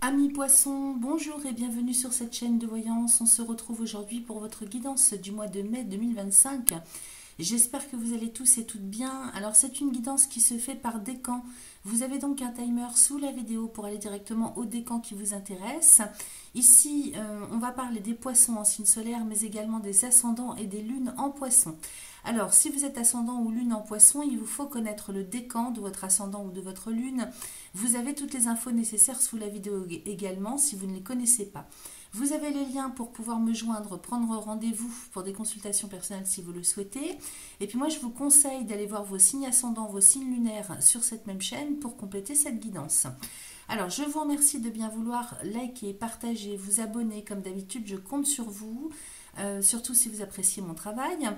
Amis poissons, bonjour et bienvenue sur cette chaîne de voyance. On se retrouve aujourd'hui pour votre guidance du mois de mai 2025. J'espère que vous allez tous et toutes bien. Alors c'est une guidance qui se fait par décan. Vous avez donc un timer sous la vidéo pour aller directement au décan qui vous intéresse. Ici, on va parler des poissons en signe solaire, mais également des ascendants et des lunes en poisson. Alors, si vous êtes ascendant ou lune en poisson, il vous faut connaître le décan de votre ascendant ou de votre lune. Vous avez toutes les infos nécessaires sous la vidéo également, si vous ne les connaissez pas. Vous avez les liens pour pouvoir me joindre, prendre rendez-vous pour des consultations personnelles si vous le souhaitez. Et puis moi, je vous conseille d'aller voir vos signes ascendants, vos signes lunaires sur cette même chaîne pour compléter cette guidance. Alors, je vous remercie de bien vouloir liker, partager, vous abonner. Comme d'habitude, je compte sur vous. Surtout si vous appréciez mon travail.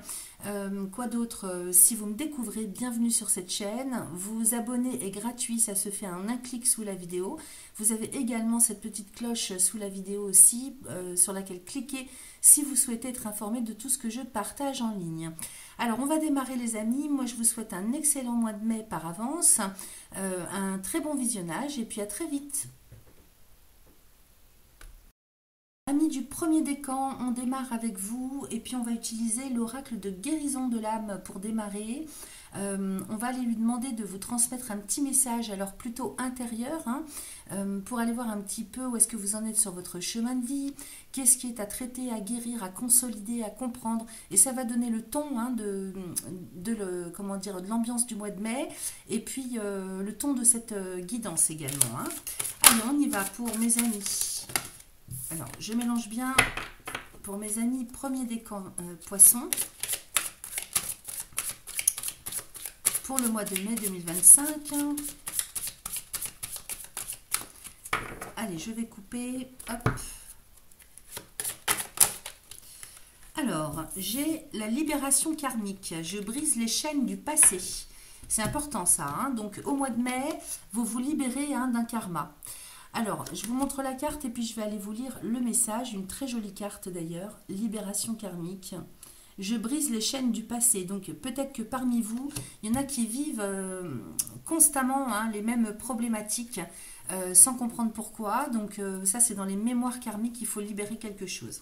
Quoi d'autre? Si vous me découvrez, bienvenue sur cette chaîne. Vous abonner est gratuit, ça se fait en un clic sous la vidéo. Vous avez également cette petite cloche sous la vidéo aussi, sur laquelle cliquez si vous souhaitez être informé de tout ce que je partage en ligne. Alors, on va démarrer les amis. Moi, je vous souhaite un excellent mois de mai par avance, un très bon visionnage et puis à très vite. Amis du premier décan, on démarre avec vous et puis on va utiliser l'oracle de guérison de l'âme pour démarrer. On va aller lui demander de vous transmettre un petit message, alors plutôt intérieur, pour aller voir un petit peu où est-ce que vous en êtes sur votre chemin de vie, qu'est-ce qui est à traiter, à guérir, à consolider, à comprendre. Et ça va donner le ton de l'ambiance du mois de mai et puis le ton de cette guidance également. Allez, on y va pour mes amis. Alors, je mélange bien pour mes amis premier décan poisson pour le mois de mai 2025. Allez, je vais couper. Hop. Alors, j'ai la libération karmique. Je brise les chaînes du passé. C'est important ça. Donc, au mois de mai, vous vous libérez d'un karma. Alors, je vous montre la carte et puis je vais aller vous lire le message. Une très jolie carte d'ailleurs. Libération karmique. Je brise les chaînes du passé. Donc, peut-être que parmi vous, il y en a qui vivent constamment les mêmes problématiques sans comprendre pourquoi. Donc, ça, c'est dans les mémoires karmiques qu'il faut libérer quelque chose.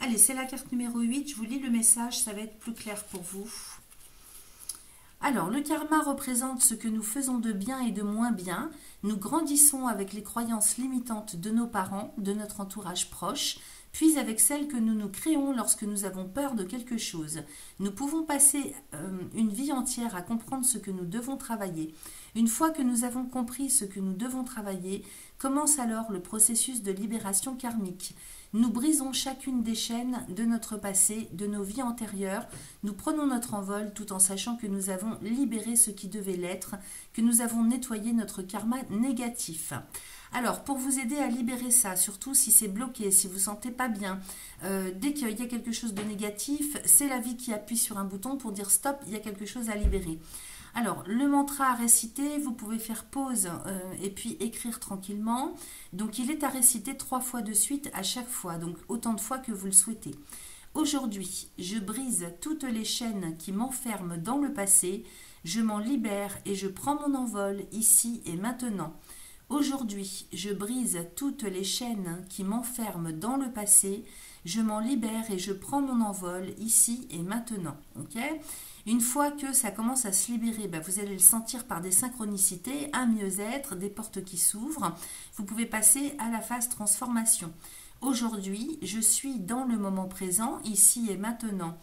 Allez, c'est la carte numéro 8. Je vous lis le message. Ça va être plus clair pour vous. Alors, le karma représente ce que nous faisons de bien et de moins bien. Nous grandissons avec les croyances limitantes de nos parents, de notre entourage proche, puis avec celles que nous nous créons lorsque nous avons peur de quelque chose. Nous pouvons passer une vie entière à comprendre ce que nous devons travailler. Une fois que nous avons compris ce que nous devons travailler, commence alors le processus de libération karmique. Nous brisons chacune des chaînes de notre passé, de nos vies antérieures. Nous prenons notre envol tout en sachant que nous avons libéré ce qui devait l'être, que nous avons nettoyé notre karma négatif. Alors, pour vous aider à libérer ça, surtout si c'est bloqué, si vous ne vous sentez pas bien, dès qu'il y a quelque chose de négatif, c'est la vie qui appuie sur un bouton pour dire stop, il y a quelque chose à libérer. Alors, le mantra à réciter, vous pouvez faire pause et puis écrire tranquillement. Donc, il est à réciter 3 fois de suite à chaque fois, donc autant de fois que vous le souhaitez. Aujourd'hui, je brise toutes les chaînes qui m'enferment dans le passé, je m'en libère et je prends mon envol ici et maintenant. Aujourd'hui, je brise toutes les chaînes qui m'enferment dans le passé, je m'en libère et je prends mon envol ici et maintenant. Ok ? Une fois que ça commence à se libérer, vous allez le sentir par des synchronicités, un mieux-être, des portes qui s'ouvrent. Vous pouvez passer à la phase transformation. Aujourd'hui, je suis dans le moment présent, ici et maintenant.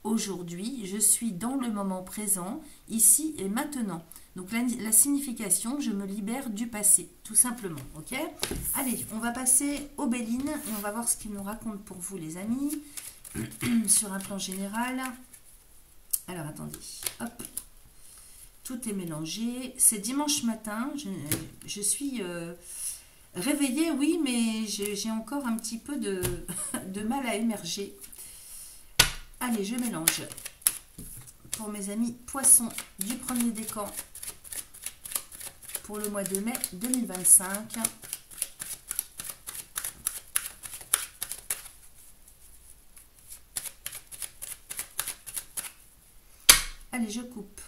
Aujourd'hui, je suis dans le moment présent, ici et maintenant. Donc la signification, je me libère du passé, tout simplement. Ok ? Allez, on va passer au Béline et on va voir ce qu'il nous raconte pour vous, les amis, sur un plan général. Alors, attendez, hop, tout est mélangé. C'est dimanche matin, je suis réveillée, oui, mais j'ai encore un petit peu de mal à émerger. Allez, je mélange pour mes amis poissons du premier décan pour le mois de mai 2025. Allez, je coupe.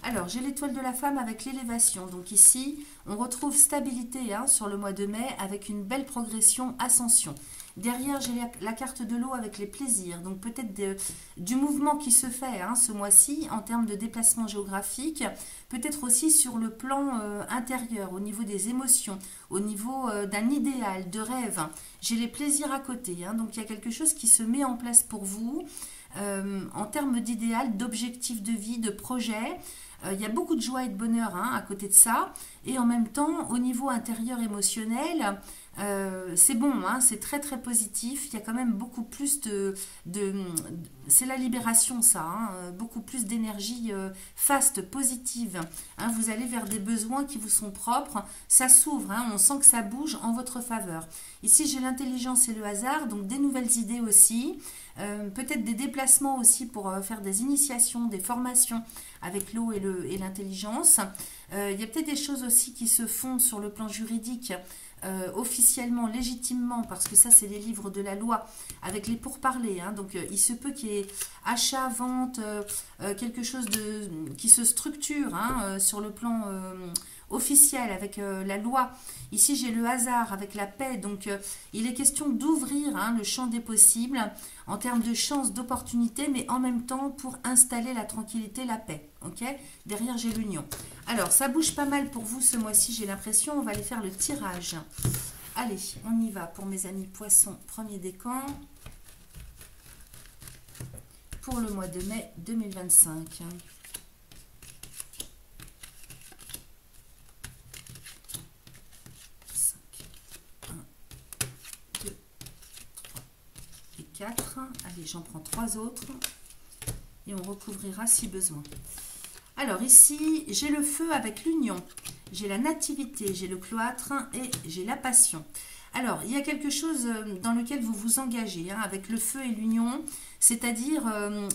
Alors, j'ai l'étoile de la femme avec l'élévation. Donc ici, on retrouve stabilité hein, sur le mois de mai avec une belle progression, ascension. Derrière, j'ai la carte de l'eau avec les plaisirs. Donc peut-être du mouvement qui se fait hein, ce mois-ci en termes de déplacement géographique. Peut-être aussi sur le plan intérieur, au niveau des émotions, au niveau d'un idéal, de rêve. J'ai les plaisirs à côté. Hein, donc il y a quelque chose qui se met en place pour vous. En termes d'idéal, d'objectifs de vie, de projet. Il y a beaucoup de joie et de bonheur hein, à côté de ça. Et en même temps, au niveau intérieur émotionnel, c'est bon, hein, c'est très très positif. Il y a quand même beaucoup plus c'est la libération ça, hein, beaucoup plus d'énergie faste, positive. Hein, vous allez vers des besoins qui vous sont propres. Ça s'ouvre, hein, on sent que ça bouge en votre faveur. Ici, j'ai l'intelligence et le hasard, donc des nouvelles idées aussi. Peut-être des déplacements aussi pour faire des initiations, des formations avec l'eau et l'intelligence. Il y a peut-être des choses aussi qui se font sur le plan juridique, officiellement, légitimement, parce que ça c'est les livres de la loi, avec les pourparlers. Hein, donc il se peut qu'il y ait achat, vente, quelque chose qui se structure hein, sur le plan officiel avec la loi. Ici j'ai le hasard avec la paix, donc il est question d'ouvrir hein, le champ des possibles en termes de chances, d'opportunités, mais en même temps pour installer la tranquillité, la paix. Ok. Derrière j'ai l'union. Alors ça bouge pas mal pour vous ce mois-ci, j'ai l'impression. On va aller faire le tirage. Allez, on y va pour mes amis poissons, premier décan pour le mois de mai 2025. 4. Allez, j'en prends 3 autres et on recouvrira si besoin. Alors ici, j'ai le feu avec l'union, j'ai la nativité, j'ai le cloître et j'ai la passion. Alors, il y a quelque chose dans lequel vous vous engagez hein, avec le feu et l'union, c'est-à-dire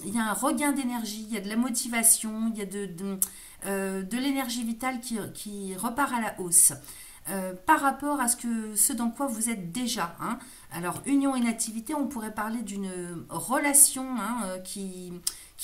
il y a un regain d'énergie, il y a de la motivation, il y a de l'énergie vitale qui repart à la hausse. Par rapport à ce dans quoi vous êtes déjà. Hein. Alors, union et nativité, on pourrait parler d'une relation hein, qui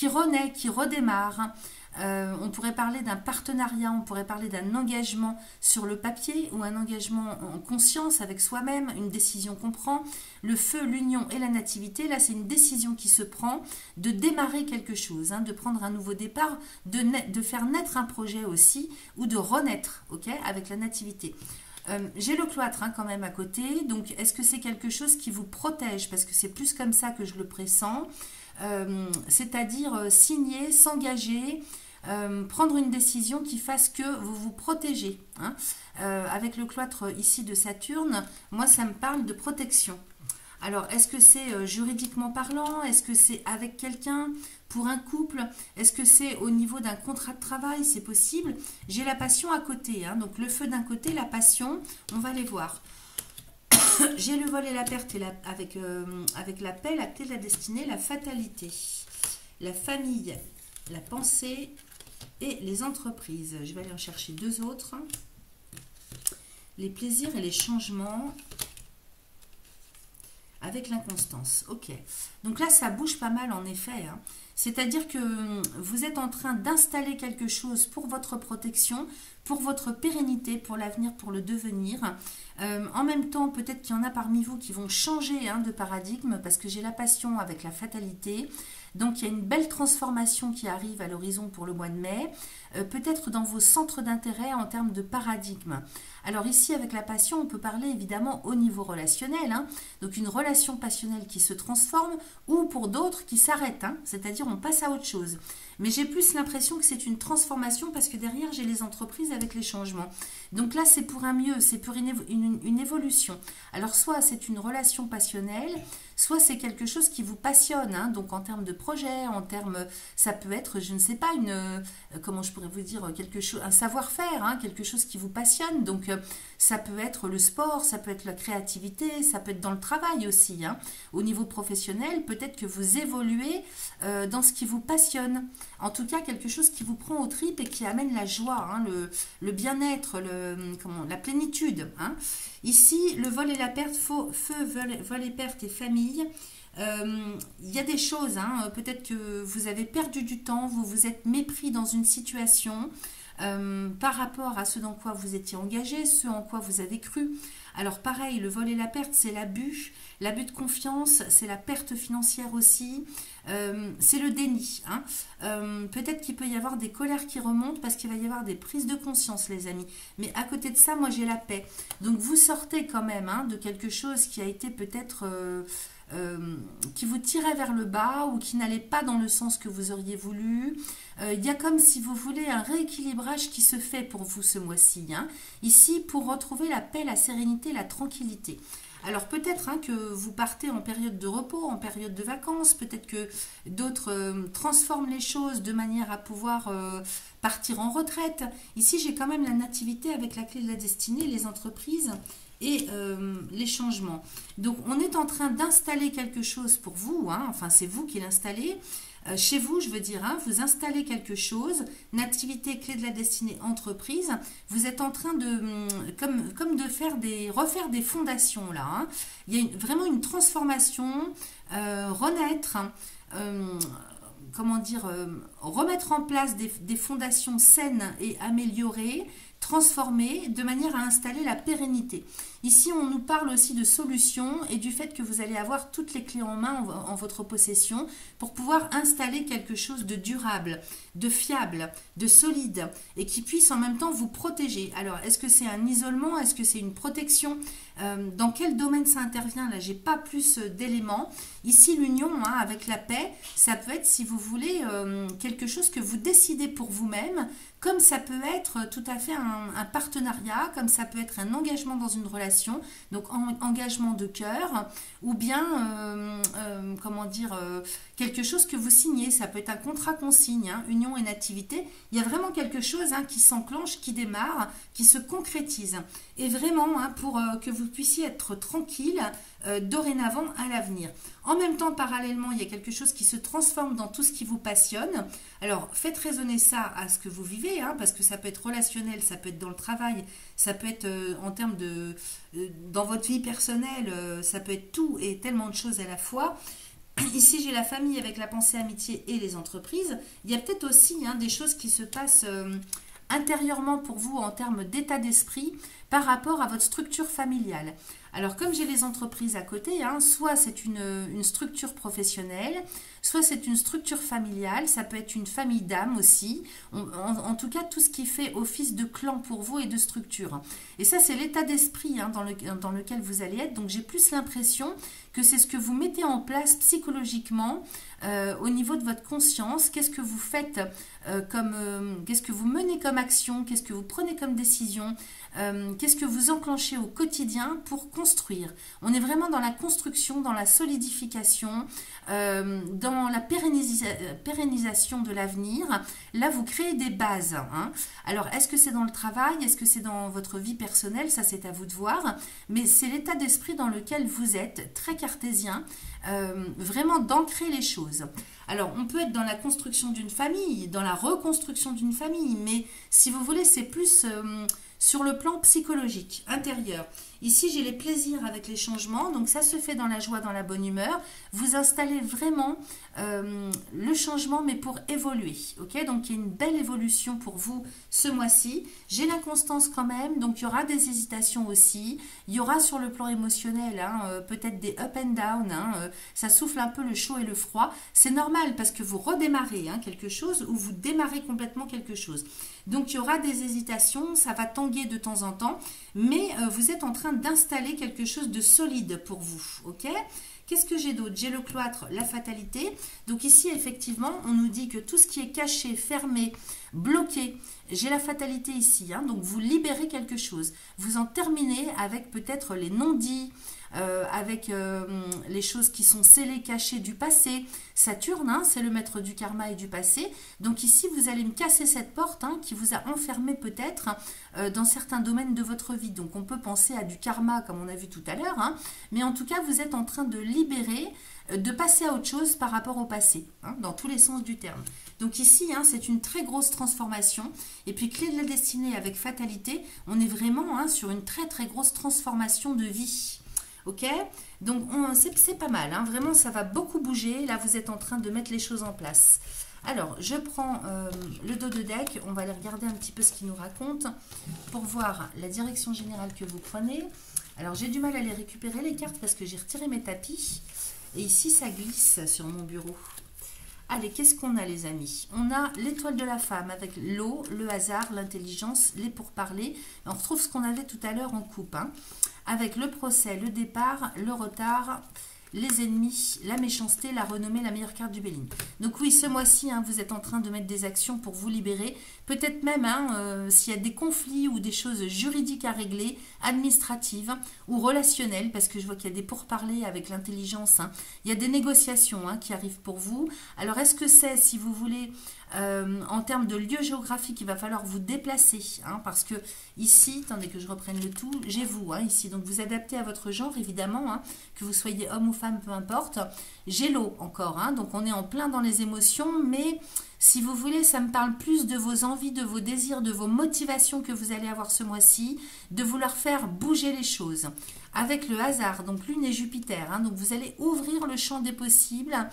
renaît, qui redémarre. On pourrait parler d'un partenariat, on pourrait parler d'un engagement sur le papier ou un engagement en conscience avec soi-même, une décision qu'on prend. Le feu, l'union et la nativité, là c'est une décision qui se prend de démarrer quelque chose, hein, de prendre un nouveau départ, de faire naître un projet aussi ou de renaître okay, avec la nativité. J'ai le cloître hein, quand même à côté, donc est-ce que c'est quelque chose qui vous protège? Parce que c'est plus comme ça que je le pressens, c'est-à-dire signer, s'engager, prendre une décision qui fasse que vous vous protégez. Hein. Avec le cloître ici de Saturne, moi ça me parle de protection. Alors, est-ce que c'est juridiquement parlant? Est-ce que c'est avec quelqu'un? Pour un couple? Est-ce que c'est au niveau d'un contrat de travail? C'est possible. J'ai la passion à côté. Hein, donc, le feu d'un côté, la passion, on va les voir. J'ai le vol et la perte et avec la paix, la clé de la destinée, la fatalité, la famille, la pensée et les entreprises. Je vais aller en chercher 2 autres. Les plaisirs et les changements. Avec l'inconstance, ok. Donc là, ça bouge pas mal en effet. Hein. C'est-à-dire que vous êtes en train d'installer quelque chose pour votre protection, pour votre pérennité, pour l'avenir, pour le devenir. En même temps, peut-être qu'il y en a parmi vous qui vont changer hein, de paradigme parce que j'ai la passion avec la fatalité. Donc, il y a une belle transformation qui arrive à l'horizon pour le mois de mai, peut-être dans vos centres d'intérêt en termes de paradigme. Alors ici, avec la passion, on peut parler évidemment au niveau relationnel, hein, donc une relation passionnelle qui se transforme ou pour d'autres qui s'arrête, hein, c'est-à-dire on passe à autre chose. Mais j'ai plus l'impression que c'est une transformation parce que derrière, j'ai les entreprises avec les changements. Donc là, c'est pour un mieux, c'est pour une évolution. Alors soit c'est une relation passionnelle, soit c'est quelque chose qui vous passionne, hein, donc en termes de projet, en termes, ça peut être, je ne sais pas, comment je pourrais vous dire, quelque chose, un savoir-faire, hein, quelque chose qui vous passionne, donc ça peut être le sport, ça peut être la créativité, ça peut être dans le travail aussi, hein. Au niveau professionnel, peut-être que vous évoluez dans ce qui vous passionne, en tout cas quelque chose qui vous prend aux tripes et qui amène la joie, hein, le bien-être, la plénitude, hein. Ici, le vol et la perte, feu, vol et perte et famille. Il y a des choses, hein, peut-être que vous avez perdu du temps, vous vous êtes mépris dans une situation par rapport à ce dans quoi vous étiez engagé, ce en quoi vous avez cru. Alors pareil, le vol et la perte, c'est l'abus de confiance, c'est la perte financière aussi, c'est le déni. Hein. Peut-être qu'il peut y avoir des colères qui remontent parce qu'il va y avoir des prises de conscience, les amis. Mais à côté de ça, moi j'ai la paix. Donc vous sortez quand même hein, de quelque chose qui a été peut-être... qui vous tirait vers le bas ou qui n'allait pas dans le sens que vous auriez voulu. Il y a comme si vous voulez un rééquilibrage qui se fait pour vous ce mois-ci. Hein. Ici, pour retrouver la paix, la sérénité, la tranquillité. Alors peut-être hein, que vous partez en période de repos, en période de vacances, peut-être que d'autres transforment les choses de manière à pouvoir partir en retraite. Ici, j'ai quand même la nativité avec la clé de la destinée, les entreprises et les changements. Donc on est en train d'installer quelque chose pour vous, hein, enfin c'est vous qui l'installez, chez vous je veux dire, hein, vous installez quelque chose, nativité, clé de la destinée, entreprise, vous êtes en train de, comme de refaire des fondations là, hein. Il y a vraiment une transformation, renaître, comment dire, remettre en place des fondations saines et améliorées, transformées de manière à installer la pérennité. Ici, on nous parle aussi de solutions et du fait que vous allez avoir toutes les clés en main en votre possession pour pouvoir installer quelque chose de durable, de fiable, de solide et qui puisse en même temps vous protéger. Alors, est-ce que c'est un isolement? Est-ce que c'est une protection? Dans quel domaine ça intervient? Là, j'ai pas plus d'éléments. Ici, l'union hein, avec la paix, ça peut être, si vous voulez, quelque chose que vous décidez pour vous-même, comme ça peut être tout à fait un partenariat, comme ça peut être un engagement dans une relation, donc engagement de cœur, ou bien, comment dire, quelque chose que vous signez, ça peut être un contrat qu'on signe, hein, union et nativité, il y a vraiment quelque chose hein, qui s'enclenche, qui démarre, qui se concrétise, et vraiment hein, pour que vous puissiez être tranquille dorénavant à l'avenir. En même temps, parallèlement, il y a quelque chose qui se transforme dans tout ce qui vous passionne. Alors, faites résonner ça à ce que vous vivez, hein, parce que ça peut être relationnel, ça peut être dans le travail, ça peut être en termes de... dans votre vie personnelle, ça peut être tout et tellement de choses à la fois. Ici, j'ai la famille avec la pensée amitié et les entreprises. Il y a peut-être aussi hein, des choses qui se passent intérieurement pour vous en termes d'état d'esprit par rapport à votre structure familiale. Alors, comme j'ai les entreprises à côté, hein, soit c'est une structure professionnelle, soit c'est une structure familiale, ça peut être une famille d'âme aussi, en tout cas tout ce qui fait office de clan pour vous et de structure. Et ça, c'est l'état d'esprit hein, dans lequel vous allez être, donc j'ai plus l'impression que c'est ce que vous mettez en place psychologiquement au niveau de votre conscience, qu'est-ce que vous faites qu'est-ce que vous menez comme action, qu'est-ce que vous prenez comme décision, qu'est-ce que vous enclenchez au quotidien pour construire. On est vraiment dans la construction, dans la solidification, dans la pérennisation de l'avenir. Là, vous créez des bases. Hein. Alors, est-ce que c'est dans le travail? Est-ce que c'est dans votre vie personnelle? Ça, c'est à vous de voir. Mais c'est l'état d'esprit dans lequel vous êtes, très cartésien, vraiment d'ancrer les choses. Alors, on peut être dans la construction d'une famille, dans la reconstruction d'une famille, mais si vous voulez, c'est plus sur le plan psychologique, intérieur. Ici, j'ai les plaisirs avec les changements, donc ça se fait dans la joie, dans la bonne humeur. Vous installez vraiment le changement, mais pour évoluer. Ok, donc il y a une belle évolution pour vous ce mois-ci. J'ai l'inconstance quand même, donc il y aura des hésitations aussi. Il y aura sur le plan émotionnel, hein, peut-être des up and down. Hein, ça souffle un peu le chaud et le froid. C'est normal parce que vous redémarrez hein, quelque chose ou vous démarrez complètement quelque chose. Donc il y aura des hésitations, ça va tanguer de temps en temps, mais vous êtes en train d'installer quelque chose de solide pour vous, ok? Qu'est-ce que j'ai d'autre? J'ai le cloître, la fatalité. Donc ici, effectivement, on nous dit que tout ce qui est caché, fermé, bloqué, j'ai la fatalité ici. Hein, donc vous libérez quelque chose. Vous en terminez avec peut-être les non-dits, avec les choses qui sont scellées, cachées du passé. Saturne, hein, c'est le maître du karma et du passé. Donc ici, vous allez me casser cette porte hein, qui vous a enfermé peut-être dans certains domaines de votre vie. Donc on peut penser à du karma comme on a vu tout à l'heure. Hein, mais en tout cas, vous êtes en train de libérer, de passer à autre chose par rapport au passé, hein, dans tous les sens du terme. Donc ici, hein, c'est une très grosse transformation. Et puis, clé de la destinée avec fatalité, on est vraiment hein, sur une très très grosse transformation de vie. Ok? Donc, c'est pas mal. Hein. Vraiment, ça va beaucoup bouger. Là, vous êtes en train de mettre les choses en place. Alors, je prends le dos de deck. On va aller regarder un petit peu ce qu'il nous raconte pour voir la direction générale que vous prenez. Alors, j'ai du mal à les récupérer, les cartes, parce que j'ai retiré mes tapis. Et ici, ça glisse sur mon bureau. Allez, qu'est-ce qu'on a, les amis? On a l'étoile de la femme avec l'eau, le hasard, l'intelligence, les pourparlers. On retrouve ce qu'on avait tout à l'heure en coupe. Hein, avec le procès, le départ, le retard, les ennemis, la méchanceté, la renommée, la meilleure carte du Béline. Donc oui, ce mois-ci, hein, vous êtes en train de mettre des actions pour vous libérer. Peut-être même s'il y a des conflits ou des choses juridiques à régler, administratives ou relationnelles, parce que je vois qu'il y a des pourparlers avec l'intelligence. Hein. Il y a des négociations qui arrivent pour vous. Alors, est-ce que c'est, si vous voulez, en termes de lieu géographique, il va falloir vous déplacer, hein, parce que ici, attendez que je reprenne le tout, j'ai vous, ici, donc vous adaptez à votre genre, évidemment, hein, que vous soyez homme ou femme, peu importe. J'ai l'eau encore, hein, donc on est en plein dans les émotions, mais si vous voulez, ça me parle plus de vos envies, de vos désirs, de vos motivations que vous allez avoir ce mois-ci, de vouloir faire bouger les choses. Avec le hasard, donc Lune et Jupiter, hein, donc vous allez ouvrir le champ des possibles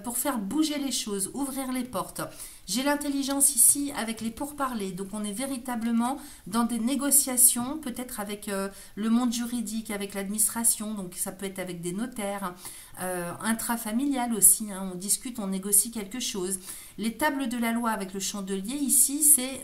pour faire bouger les choses, ouvrir les portes. J'ai l'intelligence ici avec les pourparlers, donc on est véritablement dans des négociations, peut-être avec le monde juridique, avec l'administration, donc ça peut être avec des notaires, intrafamilial aussi, hein, on discute, on négocie quelque chose. Les tables de la loi avec le chandelier, ici, c'est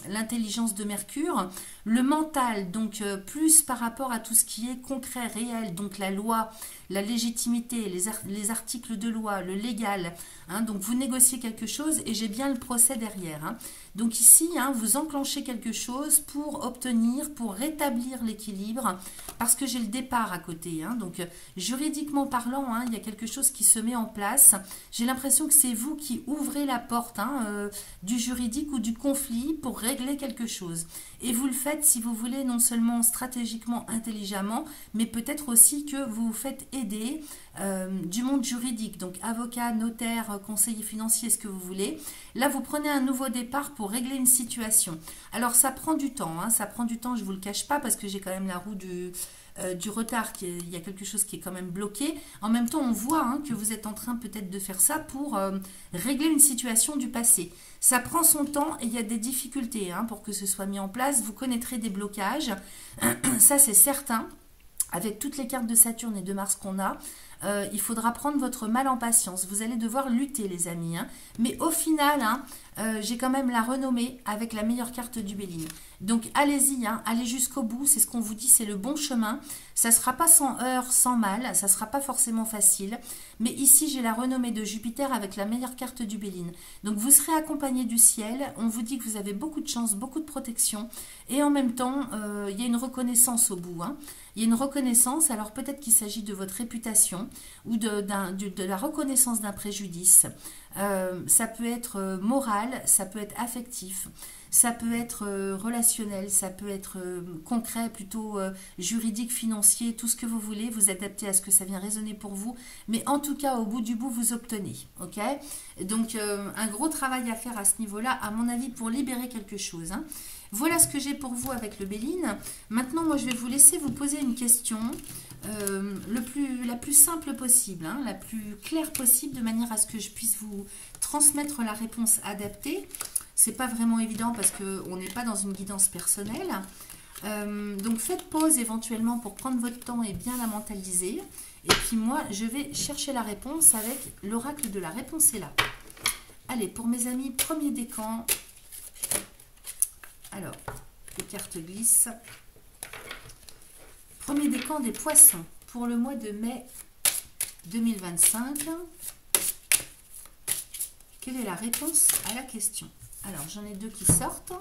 l'intelligence de Mercure. Le mental, donc plus par rapport à tout ce qui est concret, réel, donc la loi, la légitimité, les articles de loi, le légal. Hein, donc vous négociez quelque chose et j'ai bien le procès derrière. Hein. Donc ici, hein, vous enclenchez quelque chose pour obtenir, pour rétablir l'équilibre, parce que j'ai le départ à côté. Hein. Donc juridiquement parlant, hein, il y a quelque chose qui se met en place. J'ai l'impression que c'est vous qui ouvrez la porte du juridique ou du conflit pour régler quelque chose. Et vous le faites, si vous voulez, non seulement stratégiquement, intelligemment, mais peut-être aussi que vous vous faites aider du monde juridique, donc avocat, notaire, conseiller financier, ce que vous voulez. Là, vous prenez un nouveau départ pour régler une situation. Alors, ça prend du temps, hein, ça prend du temps, je ne vous le cache pas, parce que j'ai quand même la roue du retard, il y a quelque chose qui est quand même bloqué. En même temps, on voit que vous êtes en train peut-être de faire ça pour régler une situation du passé. Ça prend son temps et il y a des difficultés pour que ce soit mis en place. Vous connaîtrez des blocages, ça c'est certain. Avec toutes les cartes de Saturne et de Mars qu'on a, il faudra prendre votre mal en patience. Vous allez devoir lutter, les amis. Hein. Mais au final, j'ai quand même la renommée avec la meilleure carte du Béline. Donc, allez-y, allez jusqu'au bout. C'est ce qu'on vous dit, c'est le bon chemin. Ça ne sera pas sans heurts, sans mal. Ça ne sera pas forcément facile. Mais ici, j'ai la renommée de Jupiter avec la meilleure carte du Béline. Donc, vous serez accompagné du ciel. On vous dit que vous avez beaucoup de chance, beaucoup de protection. Et en même temps, il y a une reconnaissance au bout. Il y a une reconnaissance. Alors, peut-être qu'il s'agit de votre réputation ou de la reconnaissance d'un préjudice. Ça peut être moral, ça peut être affectif, ça peut être relationnel, ça peut être concret, plutôt juridique, financier, tout ce que vous voulez, vous adaptez à ce que ça vient résonner pour vous, mais en tout cas, au bout du bout, vous obtenez, ok? Donc, un gros travail à faire à ce niveau-là, à mon avis, pour libérer quelque chose. Voilà ce que j'ai pour vous avec le Béline. Maintenant, moi, je vais vous laisser vous poser une question la plus simple possible, la plus claire possible, de manière à ce que je puisse vous transmettre la réponse adaptée. C'est pas vraiment évident parce qu'on n'est pas dans une guidance personnelle. Donc, faites pause éventuellement pour prendre votre temps et bien la mentaliser. Et puis moi, je vais chercher la réponse avec l'oracle de la réponse est là. Allez, pour mes amis, premier décan. Alors, les cartes glissent. Premier décan des poissons pour le mois de mai 2025. Quelle est la réponse à la question? Alors, j'en ai deux qui sortent.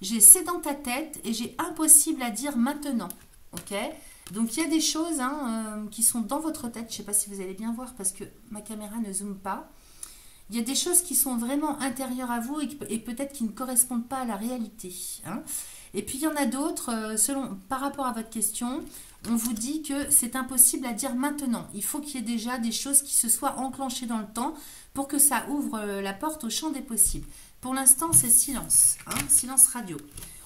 J'ai c'est dans ta tête et j'ai impossible à dire maintenant. Ok? Donc, il y a des choses qui sont dans votre tête. Je ne sais pas si vous allez bien voir parce que ma caméra ne zoome pas. Il y a des choses qui sont vraiment intérieures à vous et peut-être qui ne correspondent pas à la réalité. Et puis, il y en a d'autres, par rapport à votre question, on vous dit que c'est impossible à dire maintenant. Il faut qu'il y ait déjà des choses qui se soient enclenchées dans le temps pour que ça ouvre la porte au champ des possibles. Pour l'instant, c'est silence, silence radio.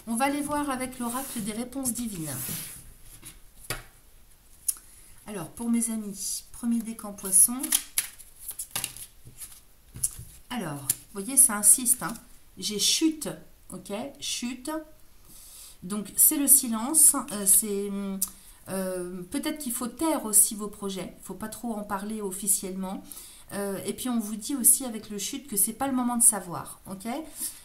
On va aller voir avec l'oracle des réponses divines. Alors, pour mes amis, premier décan poisson. Alors, vous voyez, ça insiste. Hein. J'ai chute, ok, chute. Donc, c'est le silence. Peut-être qu'il faut taire aussi vos projets. Il ne faut pas trop en parler officiellement. Et puis, on vous dit aussi avec le chute que c'est pas le moment de savoir, ok.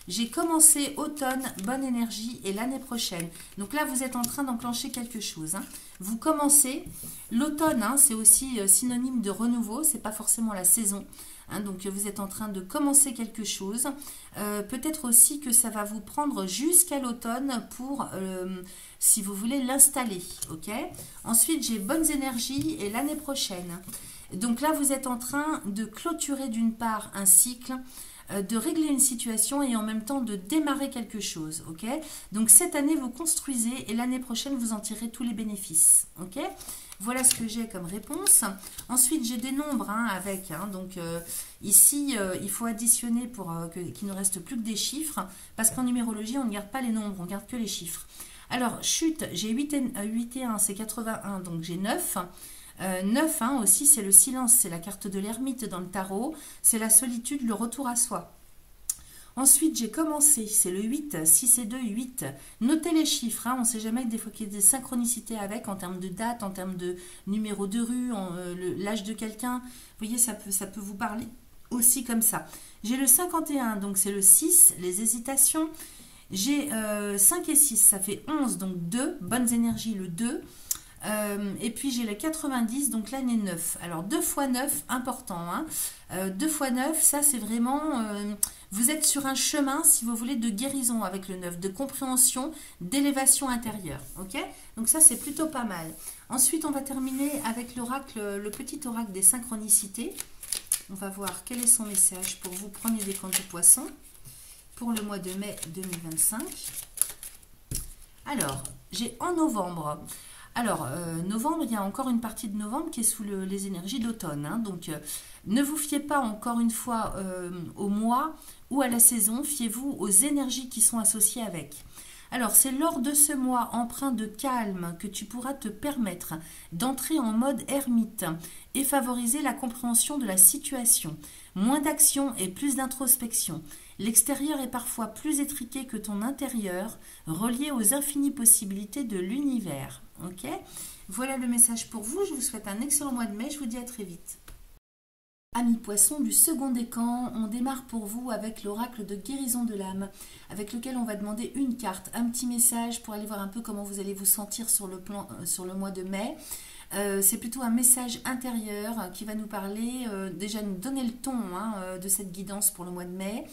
J'ai commencé automne, bonne énergie, et l'année prochaine. Donc là, vous êtes en train d'enclencher quelque chose. Hein. Vous commencez. L'automne, hein, c'est aussi synonyme de renouveau. C'est pas forcément la saison. Hein, donc vous êtes en train de commencer quelque chose. Peut-être aussi que ça va vous prendre jusqu'à l'automne pour, si vous voulez, l'installer. Ok. Ensuite, j'ai bonnes énergies et l'année prochaine. Donc là, vous êtes en train de clôturer d'une part un cycle, de régler une situation et en même temps de démarrer quelque chose. Ok. Donc cette année, vous construisez et l'année prochaine, vous en tirez tous les bénéfices. Ok. Voilà ce que j'ai comme réponse. Ensuite, j'ai des nombres hein, avec. Hein, donc ici, il faut additionner pour qu'il ne reste plus que des chiffres. Parce qu'en numérologie, on ne garde pas les nombres, on garde que les chiffres. Alors, chute, j'ai 8 et 1, c'est 81, donc j'ai 9. 9 hein, aussi, c'est le silence, c'est la carte de l'ermite dans le tarot. C'est la solitude, le retour à soi. Ensuite, j'ai commencé, c'est le 8, 6 et 2, 8. Notez les chiffres, hein, on ne sait jamais des fois qu'il y a des synchronicités avec, en termes de date, en termes de numéro de rue, l'âge de quelqu'un. Vous voyez, ça peut vous parler aussi comme ça. J'ai le 51, donc c'est le 6, les hésitations. J'ai 5 et 6, ça fait 11, donc 2, bonnes énergies, le 2. Et puis j'ai le 90, donc l'année 9. Alors 2 x 9, important. Hein. 2 x 9, ça c'est vraiment... vous êtes sur un chemin, si vous voulez, de guérison avec le 9, de compréhension, d'élévation intérieure. Ok. Donc ça c'est plutôt pas mal. Ensuite on va terminer avec l'oracle, le petit oracle des synchronicités. On va voir quel est son message pour vous, premier décan du poisson, pour le mois de mai 2025. Alors, j'ai en novembre... Alors, novembre, il y a encore une partie de novembre qui est sous les énergies d'automne. Hein, donc, ne vous fiez pas encore une fois au mois ou à la saison, fiez-vous aux énergies qui sont associées avec. Alors, c'est lors de ce mois empreint de calme que tu pourras te permettre d'entrer en mode ermite et favoriser la compréhension de la situation. Moins d'action et plus d'introspection. L'extérieur est parfois plus étriqué que ton intérieur, relié aux infinies possibilités de l'univers. Ok, voilà le message pour vous. Je vous souhaite un excellent mois de mai. Je vous dis à très vite. Amis poissons du second décan, on démarre pour vous avec l'oracle de guérison de l'âme, avec lequel on va demander une carte, un petit message pour aller voir un peu comment vous allez vous sentir sur le mois de mai. C'est plutôt un message intérieur qui va nous parler, déjà nous donner le ton hein, de cette guidance pour le mois de mai.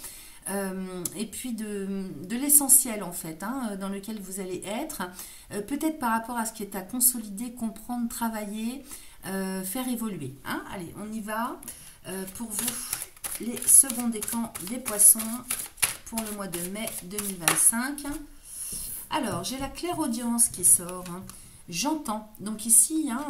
Et puis de l'essentiel en fait, hein, dans lequel vous allez être, peut-être par rapport à ce qui est à consolider, comprendre, travailler, faire évoluer. Hein. Allez, on y va pour vous, les seconds décans des poissons pour le mois de mai 2025. Alors, j'ai la clairaudience qui sort. Hein. J'entends. Donc ici, hein,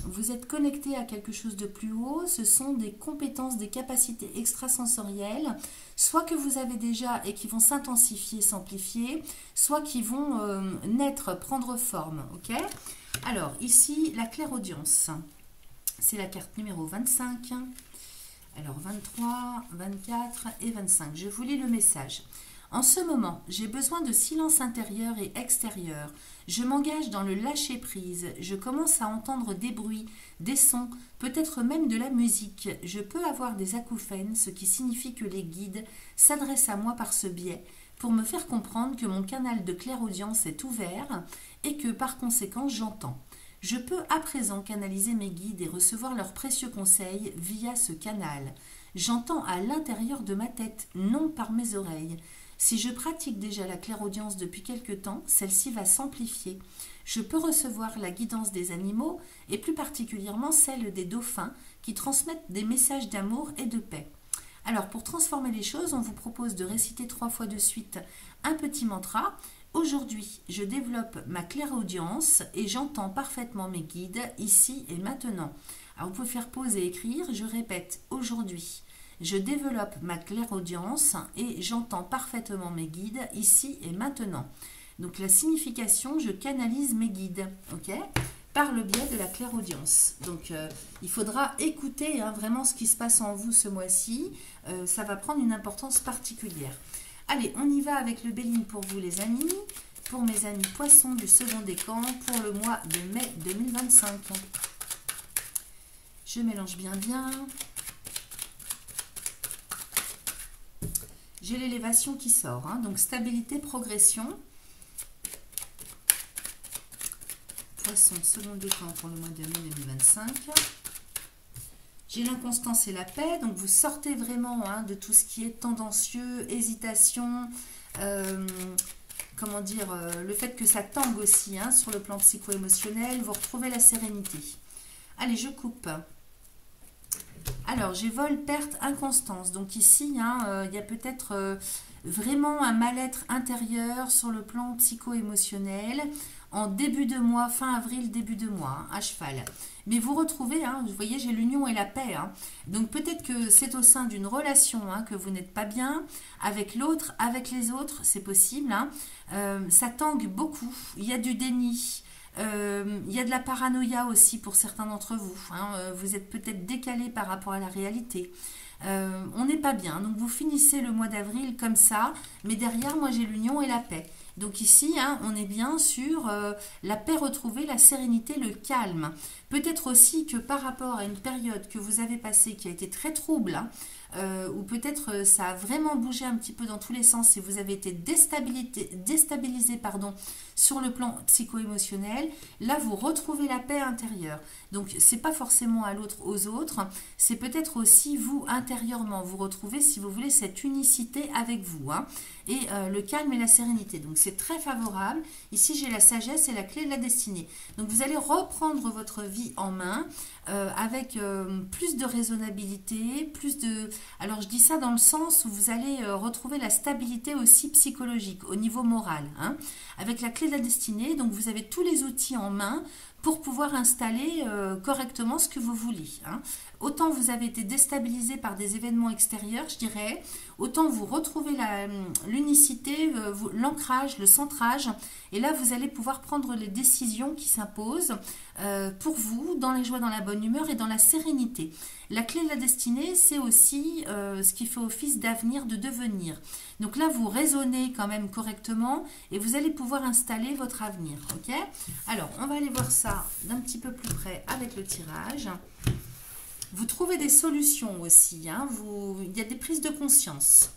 vous êtes connecté à quelque chose de plus haut. Ce sont des compétences, des capacités extrasensorielles, soit que vous avez déjà et qui vont s'intensifier, s'amplifier, soit qui vont naître, prendre forme. Ok. Alors ici, la clairaudience. C'est la carte numéro 25. Alors 23, 24 et 25. Je vous lis le message. En ce moment, j'ai besoin de silence intérieur et extérieur. Je m'engage dans le lâcher-prise. Je commence à entendre des bruits, des sons, peut-être même de la musique. Je peux avoir des acouphènes, ce qui signifie que les guides s'adressent à moi par ce biais pour me faire comprendre que mon canal de clairaudience est ouvert et que par conséquent j'entends. Je peux à présent canaliser mes guides et recevoir leurs précieux conseils via ce canal. J'entends à l'intérieur de ma tête, non par mes oreilles. Si je pratique déjà la clairaudience depuis quelque temps, celle-ci va s'amplifier. Je peux recevoir la guidance des animaux et plus particulièrement celle des dauphins qui transmettent des messages d'amour et de paix. Alors pour transformer les choses, on vous propose de réciter 3 fois de suite un petit mantra. Aujourd'hui, je développe ma clairaudience et j'entends parfaitement mes guides ici et maintenant. Alors vous pouvez faire pause et écrire. Je répète, aujourd'hui. Je développe ma clairaudience et j'entends parfaitement mes guides ici et maintenant. Donc la signification, je canalise mes guides. Ok ? par le biais de la clairaudience. Donc, il faudra écouter hein, vraiment ce qui se passe en vous ce mois-ci. Ça va prendre une importance particulière. Allez, on y va avec le Béline pour vous les amis. Pour mes amis poissons du second décan pour le mois de mai 2025. Je mélange bien. J'ai l'élévation qui sort, hein, donc stabilité, progression. Poisson, second décan pour le mois de mai 2025. J'ai l'inconstance et la paix, donc vous sortez vraiment hein, de tout ce qui est tendancieux, hésitation, comment dire, le fait que ça tangue aussi hein, sur le plan psycho-émotionnel, vous retrouvez la sérénité. Allez, je coupe. Alors, j'ai vol, perte, inconstance. Donc ici, hein, il y a peut-être vraiment un mal-être intérieur sur le plan psycho-émotionnel en début de mois, fin avril, début de mois, hein, à cheval. Mais vous retrouvez, hein, vous voyez, j'ai l'union et la paix. Hein. Donc peut-être que c'est au sein d'une relation hein, que vous n'êtes pas bien, avec l'autre, avec les autres, c'est possible. Hein. Ça tangue beaucoup, il y a du déni. Il y a de la paranoïa aussi pour certains d'entre vous. Hein. Vous êtes peut-être décalé par rapport à la réalité. On n'est pas bien. Donc vous finissez le mois d'avril comme ça, mais derrière, moi j'ai l'union et la paix. Donc ici, hein, on est bien sur la paix retrouvée, la sérénité, le calme. Peut-être aussi que par rapport à une période que vous avez passée qui a été très trouble, hein, ou peut-être ça a vraiment bougé un petit peu dans tous les sens et vous avez été déstabilisé pardon, sur le plan psycho-émotionnel, là vous retrouvez la paix intérieure. Donc c'est pas forcément à l'autre, aux autres, c'est peut-être aussi vous intérieurement, vous retrouvez si vous voulez cette unicité avec vous, hein, et le calme et la sérénité. Donc c'est très favorable. Ici j'ai la sagesse et la clé de la destinée. Donc vous allez reprendre votre vie en main avec plus de raisonnabilité, plus de... Alors je dis ça dans le sens où vous allez retrouver la stabilité aussi psychologique au niveau moral, hein, avec la clé de la destinée. Donc vous avez tous les outils en main pour pouvoir installer correctement ce que vous voulez. Hein. Autant vous avez été déstabilisé par des événements extérieurs, je dirais, autant vous retrouvez l'unicité, l'ancrage, le centrage, et là vous allez pouvoir prendre les décisions qui s'imposent pour vous, dans les joies, dans la bonne humeur et dans la sérénité. La clé de la destinée, c'est aussi ce qui fait office d'avenir, de devenir. Donc là, vous raisonnez quand même correctement et vous allez pouvoir installer votre avenir. Ok ? Alors, on va aller voir ça d'un petit peu plus près avec le tirage. Vous trouvez des solutions aussi. Hein, il y a des prises de conscience.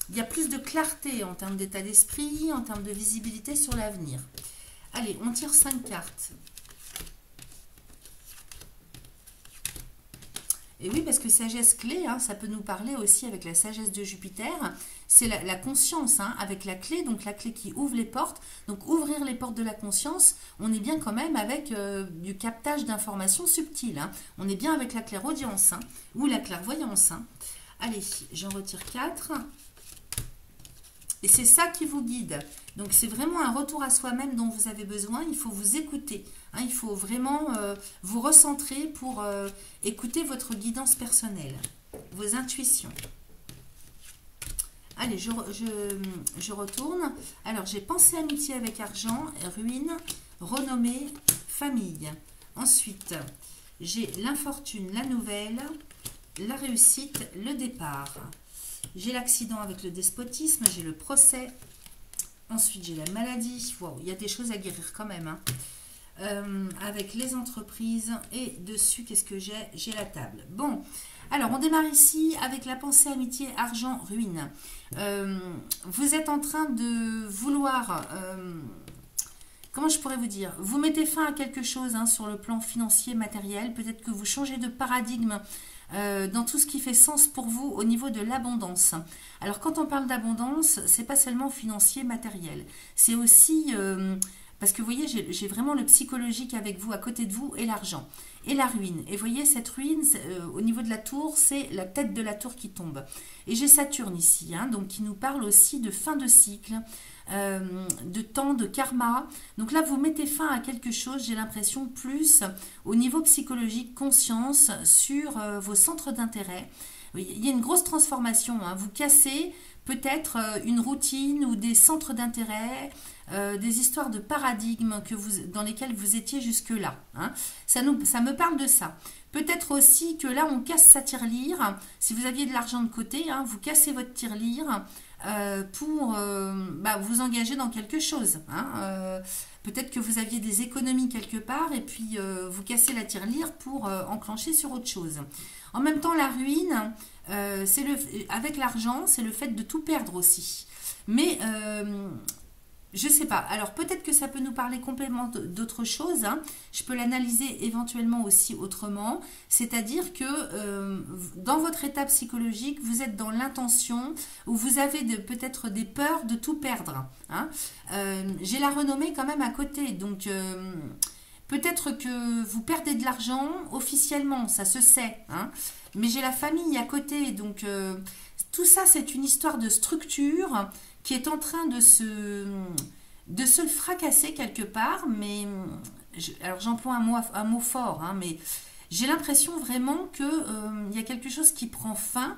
Il y a plus de clarté en termes d'état d'esprit, en termes de visibilité sur l'avenir. Allez, on tire 5 cartes. Et oui, parce que sagesse clé, hein, ça peut nous parler aussi avec la sagesse de Jupiter. C'est la conscience, hein, avec la clé, donc la clé qui ouvre les portes. Donc ouvrir les portes de la conscience, on est bien quand même avec du captage d'informations subtiles. Hein. On est bien avec la clairaudience, hein, ou la clairvoyance. Hein. Allez, j'en retire 4. Et c'est ça qui vous guide. Donc c'est vraiment un retour à soi-même dont vous avez besoin. Il faut vous écouter. Hein, il faut vraiment vous recentrer pour écouter votre guidance personnelle, vos intuitions. Allez, je retourne. Alors j'ai pensée amitié avec argent, ruine, renommée, famille. Ensuite, j'ai l'infortune, la nouvelle, la réussite, le départ. J'ai l'accident avec le despotisme, j'ai le procès. Ensuite, j'ai la maladie. Wow, il y a des choses à guérir quand même. Hein. Avec les entreprises. Et dessus, qu'est-ce que j'ai? J'ai la table. Bon, alors on démarre ici avec la pensée, amitié, argent, ruine. Vous êtes en train de vouloir... comment je pourrais vous dire? Vous mettez fin à quelque chose hein, sur le plan financier, matériel. Peut-être que vous changez de paradigme dans tout ce qui fait sens pour vous au niveau de l'abondance. Alors quand on parle d'abondance, c'est pas seulement financier, matériel. C'est aussi... parce que vous voyez, j'ai vraiment le psychologique avec vous, à côté de vous, et l'argent. Et la ruine. Et vous voyez, cette ruine, au niveau de la tour, c'est la tête de la tour qui tombe. Et j'ai Saturne ici, hein, donc qui nous parle aussi de fin de cycle, de temps, de karma. Donc là, vous mettez fin à quelque chose, j'ai l'impression, plus au niveau psychologique, conscience, sur vos centres d'intérêt. Il y a une grosse transformation. Hein. Vous cassez peut-être une routine ou des centres d'intérêt. des histoires de paradigmes dans lesquels vous étiez jusque-là. Hein. Ça me parle de ça. Peut-être aussi que là, on casse sa tirelire. Si vous aviez de l'argent de côté, hein, vous cassez votre tirelire pour vous engager dans quelque chose. Hein. Peut-être que vous aviez des économies quelque part et puis vous cassez la tirelire pour enclencher sur autre chose. En même temps, la ruine, avec l'argent, c'est le fait de tout perdre aussi. Mais je sais pas. Alors peut-être que ça peut nous parler complètement d'autre chose. Hein. Je peux l'analyser éventuellement aussi autrement. C'est-à-dire que dans votre état psychologique, vous êtes dans l'intention où vous avez peut-être des peurs de tout perdre. Hein. J'ai la renommée quand même à côté. Donc peut-être que vous perdez de l'argent officiellement, ça se sait. Hein. Mais j'ai la famille à côté. Donc tout ça, c'est une histoire de structure qui est en train de se fracasser quelque part, mais alors j'emploie un mot fort, hein, mais j'ai l'impression vraiment qu'il y a quelque chose qui prend fin,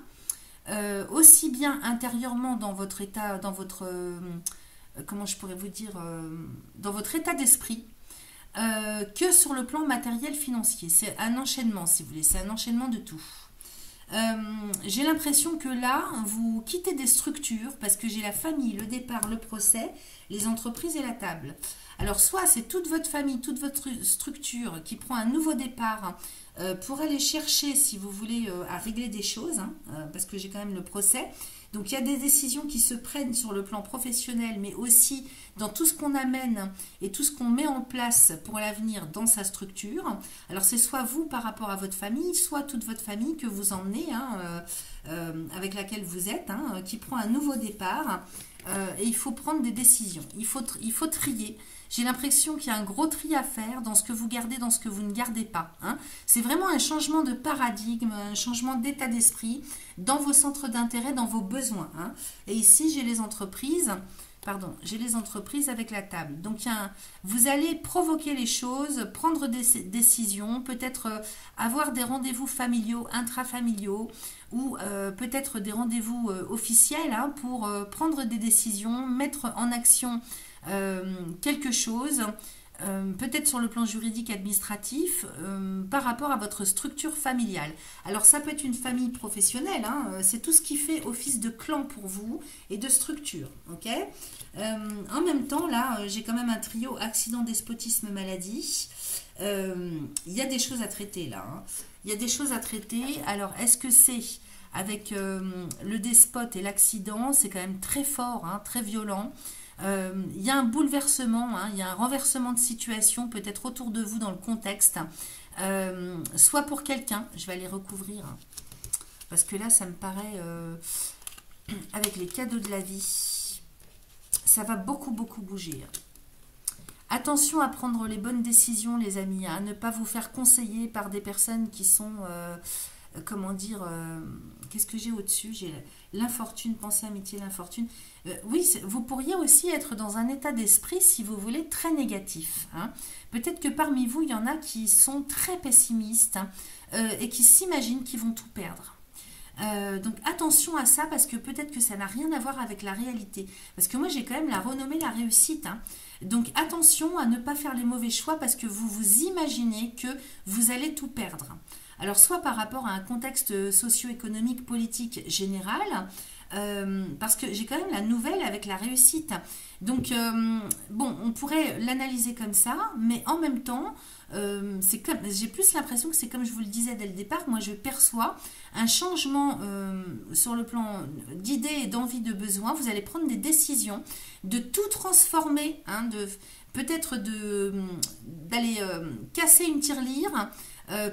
aussi bien intérieurement dans votre état, comment je pourrais vous dire, dans votre état d'esprit, que sur le plan matériel financier. C'est un enchaînement, si vous voulez, c'est un enchaînement de tout. J'ai l'impression que là, vous quittez des structures parce que j'ai la famille, le départ, le procès, les entreprises et la table. Alors soit c'est toute votre famille, toute votre structure qui prend un nouveau départ pour aller chercher, si vous voulez, à régler des choses, hein, parce que j'ai quand même le procès. Donc il y a des décisions qui se prennent sur le plan professionnel, mais aussi dans tout ce qu'on amène et tout ce qu'on met en place pour l'avenir dans sa structure. Alors c'est soit vous par rapport à votre famille, soit toute votre famille que vous emmenez, hein, avec laquelle vous êtes, hein, qui prend un nouveau départ. Et il faut prendre des décisions. Il faut trier. J'ai l'impression qu'il y a un gros tri à faire dans ce que vous gardez, dans ce que vous ne gardez pas. Hein. C'est vraiment un changement de paradigme, un changement d'état d'esprit dans vos centres d'intérêt, dans vos besoins. Hein. Et ici, j'ai les entreprises avec la table. Donc, vous allez provoquer les choses, prendre des décisions, peut-être avoir des rendez-vous familiaux, intrafamiliaux, ou peut-être des rendez-vous officiels, hein, pour prendre des décisions, mettre en action quelque chose, peut-être sur le plan juridique administratif, par rapport à votre structure familiale. Alors ça peut être une famille professionnelle, hein, c'est tout ce qui fait office de clan pour vous et de structure. Ok. En même temps, là, j'ai quand même un trio accident, despotisme, maladie. Il y a des choses à traiter là. Hein. Il y a des choses à traiter. Alors, est-ce que c'est avec le despote et l'accident? C'est quand même très fort, hein, très violent. Il y a un bouleversement, hein, il y a un renversement de situation peut-être autour de vous dans le contexte, soit pour quelqu'un, je vais aller recouvrir, hein, parce que là ça me paraît, avec les cadeaux de la vie, ça va beaucoup bouger. Attention à prendre les bonnes décisions les amis, à ne pas vous faire conseiller par des personnes qui sont... comment dire, qu'est-ce que j'ai au-dessus? J'ai l'infortune, pensée, amitié, l'infortune. Oui, vous pourriez aussi être dans un état d'esprit, si vous voulez, très négatif. Hein. Peut-être que parmi vous, il y en a qui sont très pessimistes, hein, et qui s'imaginent qu'ils vont tout perdre. Donc attention à ça, parce que peut-être que ça n'a rien à voir avec la réalité. Parce que moi, j'ai quand même la renommée, la réussite. Hein. Donc attention à ne pas faire les mauvais choix, parce que vous vous imaginez que vous allez tout perdre. Alors, soit par rapport à un contexte socio-économique, politique général, parce que j'ai quand même la nouvelle avec la réussite. Donc, bon, on pourrait l'analyser comme ça, mais en même temps, j'ai plus l'impression que c'est comme je vous le disais dès le départ, moi je perçois un changement sur le plan d'idées et d'envie de besoin. Vous allez prendre des décisions de tout transformer, hein, peut-être d'aller casser une tirelire,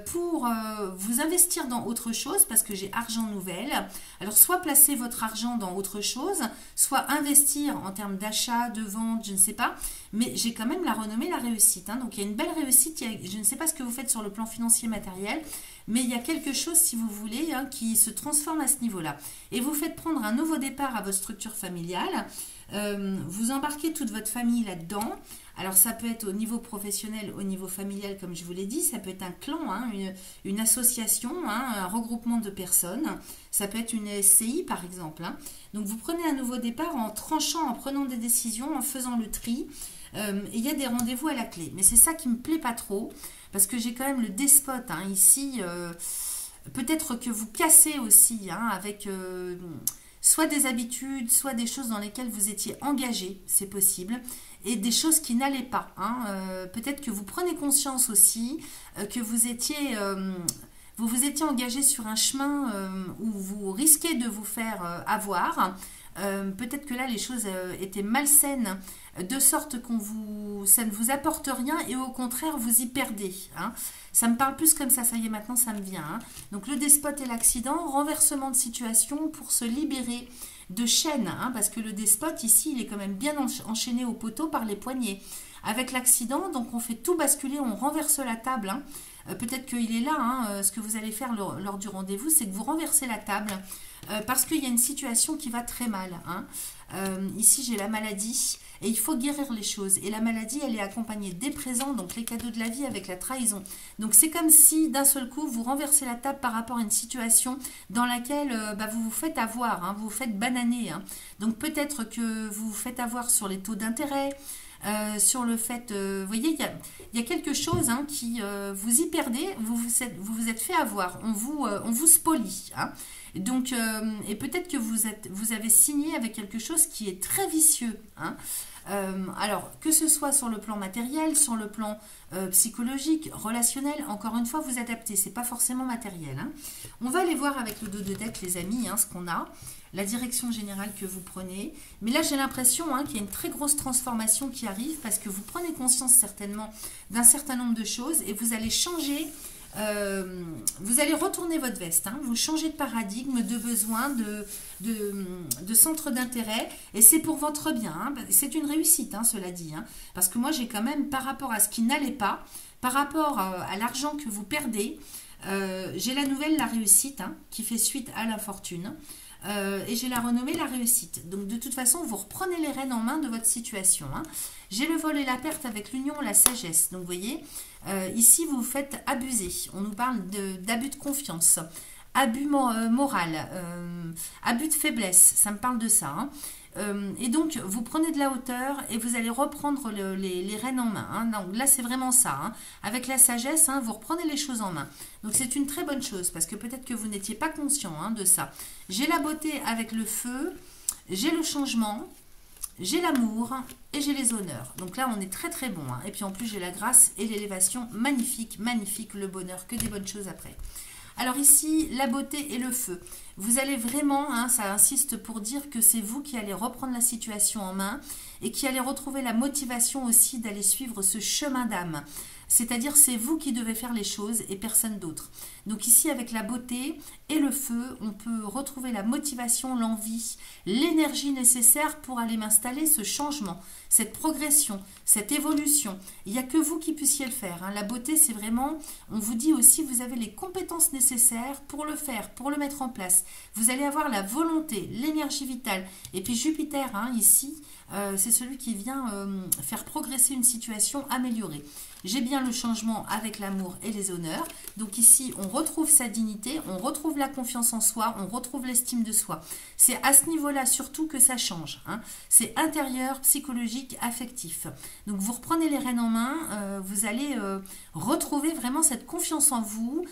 pour vous investir dans autre chose, parce que j'ai argent nouvelle. Alors soit placer votre argent dans autre chose, soit investir en termes d'achat, de vente, je ne sais pas, mais j'ai quand même la renommée, la réussite. Hein. Donc il y a une belle réussite, je ne sais pas ce que vous faites sur le plan financier matériel, mais il y a quelque chose, si vous voulez, hein, qui se transforme à ce niveau-là. Et vous faites prendre un nouveau départ à votre structure familiale. Vous embarquez toute votre famille là-dedans. Alors ça peut être au niveau professionnel, au niveau familial, comme je vous l'ai dit, ça peut être un clan, hein, une association, hein, un regroupement de personnes, ça peut être une SCI par exemple. Hein. Donc vous prenez un nouveau départ en tranchant, en prenant des décisions, en faisant le tri. Et il y a des rendez-vous à la clé. Mais c'est ça qui me plaît pas trop, parce que j'ai quand même le despote hein, ici. Peut-être que vous cassez aussi hein, avec soit des habitudes, soit des choses dans lesquelles vous étiez engagé, c'est possible, et des choses qui n'allaient pas. Hein. Peut-être que vous prenez conscience aussi que vous étiez engagé sur un chemin où vous risquez de vous faire avoir. Peut-être que là les choses étaient malsaines de sorte ça ne vous apporte rien et au contraire vous y perdez. Hein. Ça me parle plus comme ça y est maintenant ça me vient. Hein. Donc le despote et l'accident, renversement de situation pour se libérer de chaînes, hein, parce que le despote ici il est quand même bien enchaîné au poteau par les poignets. Avec l'accident, donc on fait tout basculer, on renverse la table. Hein. Peut-être qu'il est là, hein, ce que vous allez faire lors du rendez-vous, c'est que vous renversez la table parce qu'il y a une situation qui va très mal. Hein. Ici, j'ai la maladie et il faut guérir les choses. Et la maladie, elle est accompagnée des présents, donc les cadeaux de la vie avec la trahison. Donc c'est comme si d'un seul coup, vous renversez la table par rapport à une situation dans laquelle vous vous faites avoir, hein, vous vous faites bananer. Hein. Donc peut-être que vous vous faites avoir sur les taux d'intérêt, sur le fait, vous voyez, il y a quelque chose hein, qui vous y perdez, vous vous êtes fait avoir, on vous spolie. Hein. Donc, et peut-être que vous avez signé avec quelque chose qui est très vicieux. Hein. Alors, que ce soit sur le plan matériel, sur le plan psychologique, relationnel, encore une fois, vous adaptez, c'est pas forcément matériel. Hein. On va aller voir avec le dos de deck, les amis, hein, ce qu'on a, la direction générale que vous prenez. Mais là, j'ai l'impression hein, qu'il y a une très grosse transformation qui arrive parce que vous prenez conscience certainement d'un certain nombre de choses et vous allez changer. Vous allez retourner votre veste, hein, vous changez de paradigme, de besoin, de centre d'intérêt, et c'est pour votre bien. Hein, c'est une réussite, hein, cela dit, hein, parce que moi j'ai quand même, par rapport à ce qui n'allait pas, par rapport à l'argent que vous perdez, j'ai la nouvelle, la réussite, hein, qui fait suite à l'infortune. Et j'ai la renommée la réussite. Donc de toute façon, vous reprenez les rênes en main de votre situation. Hein. J'ai le vol et la perte avec l'union, la sagesse. Donc vous voyez, ici vous vous faites abuser. On nous parle d'abus de confiance, abus moral, abus de faiblesse. Ça me parle de ça. Hein. Et donc vous prenez de la hauteur et vous allez reprendre les rênes en main. Hein. Donc là c'est vraiment ça. Hein. Avec la sagesse, hein, vous reprenez les choses en main. Donc c'est une très bonne chose parce que peut-être que vous n'étiez pas conscient hein, de ça. J'ai la beauté avec le feu, j'ai le changement, j'ai l'amour et j'ai les honneurs. Donc là on est très très bon. Hein. Et puis en plus j'ai la grâce et l'élévation. Magnifique, magnifique, le bonheur, que des bonnes choses après. Alors ici, la beauté et le feu. Vous allez vraiment, hein, ça insiste pour dire que c'est vous qui allez reprendre la situation en main et qui allez retrouver la motivation aussi d'aller suivre ce chemin d'âme. C'est-à-dire c'est vous qui devez faire les choses et personne d'autre. Donc ici avec la beauté et le feu, on peut retrouver la motivation, l'envie, l'énergie nécessaire pour aller m'installer ce changement, cette progression, cette évolution. Il n'y a que vous qui puissiez le faire. Hein. La beauté c'est vraiment, on vous dit aussi vous avez les compétences nécessaires pour le faire, pour le mettre en place. Vous allez avoir la volonté, l'énergie vitale. Et puis Jupiter hein, ici, c'est celui qui vient faire progresser une situation améliorée. J'ai bien le changement avec l'amour et les honneurs. Donc ici, on retrouve sa dignité, on retrouve la confiance en soi, on retrouve l'estime de soi. C'est à ce niveau-là surtout que ça change. Hein. C'est intérieur, psychologique, affectif. Donc vous reprenez les rênes en main, vous allez retrouver vraiment cette confiance en vous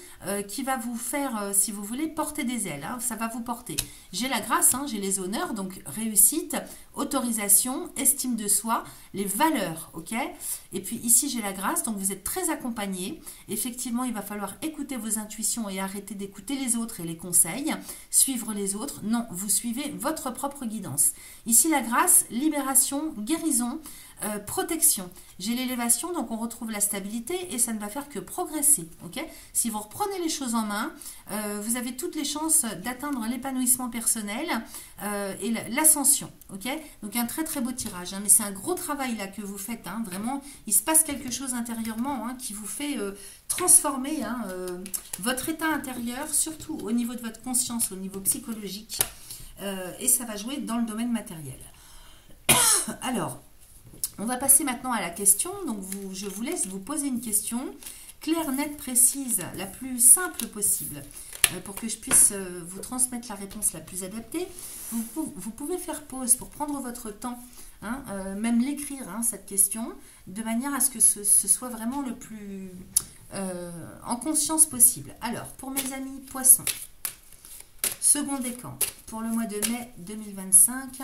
qui va vous faire, si vous voulez, porter des ailes. Hein. Ça va vous porter. J'ai la grâce, hein, j'ai les honneurs, donc réussite, autorisation, estime de soi, les valeurs, ok. Et puis ici j'ai la grâce, donc vous êtes très accompagné. Effectivement, il va falloir écouter vos intuitions et arrêter d'écouter les autres et les conseils, suivre les autres. Non, vous suivez votre propre guidance. Ici la grâce, libération, guérison, protection. J'ai l'élévation, donc on retrouve la stabilité et ça ne va faire que progresser. Okay, si vous reprenez les choses en main, vous avez toutes les chances d'atteindre l'épanouissement personnel et l'ascension. Okay, donc un très très beau tirage, hein, mais c'est un gros travail là que vous faites. Hein, vraiment, il se passe quelque chose intérieurement hein, qui vous fait transformer hein, votre état intérieur, surtout au niveau de votre conscience, au niveau psychologique, et ça va jouer dans le domaine matériel. Alors, on va passer maintenant à la question. Donc, je vous laisse vous poser une question claire, nette, précise, la plus simple possible, pour que je puisse vous transmettre la réponse la plus adaptée. Vous pouvez faire pause pour prendre votre temps, hein, même l'écrire, hein, cette question, de manière à ce que ce soit vraiment le plus en conscience possible. Alors, pour mes amis poissons, second décan, pour le mois de mai 2025.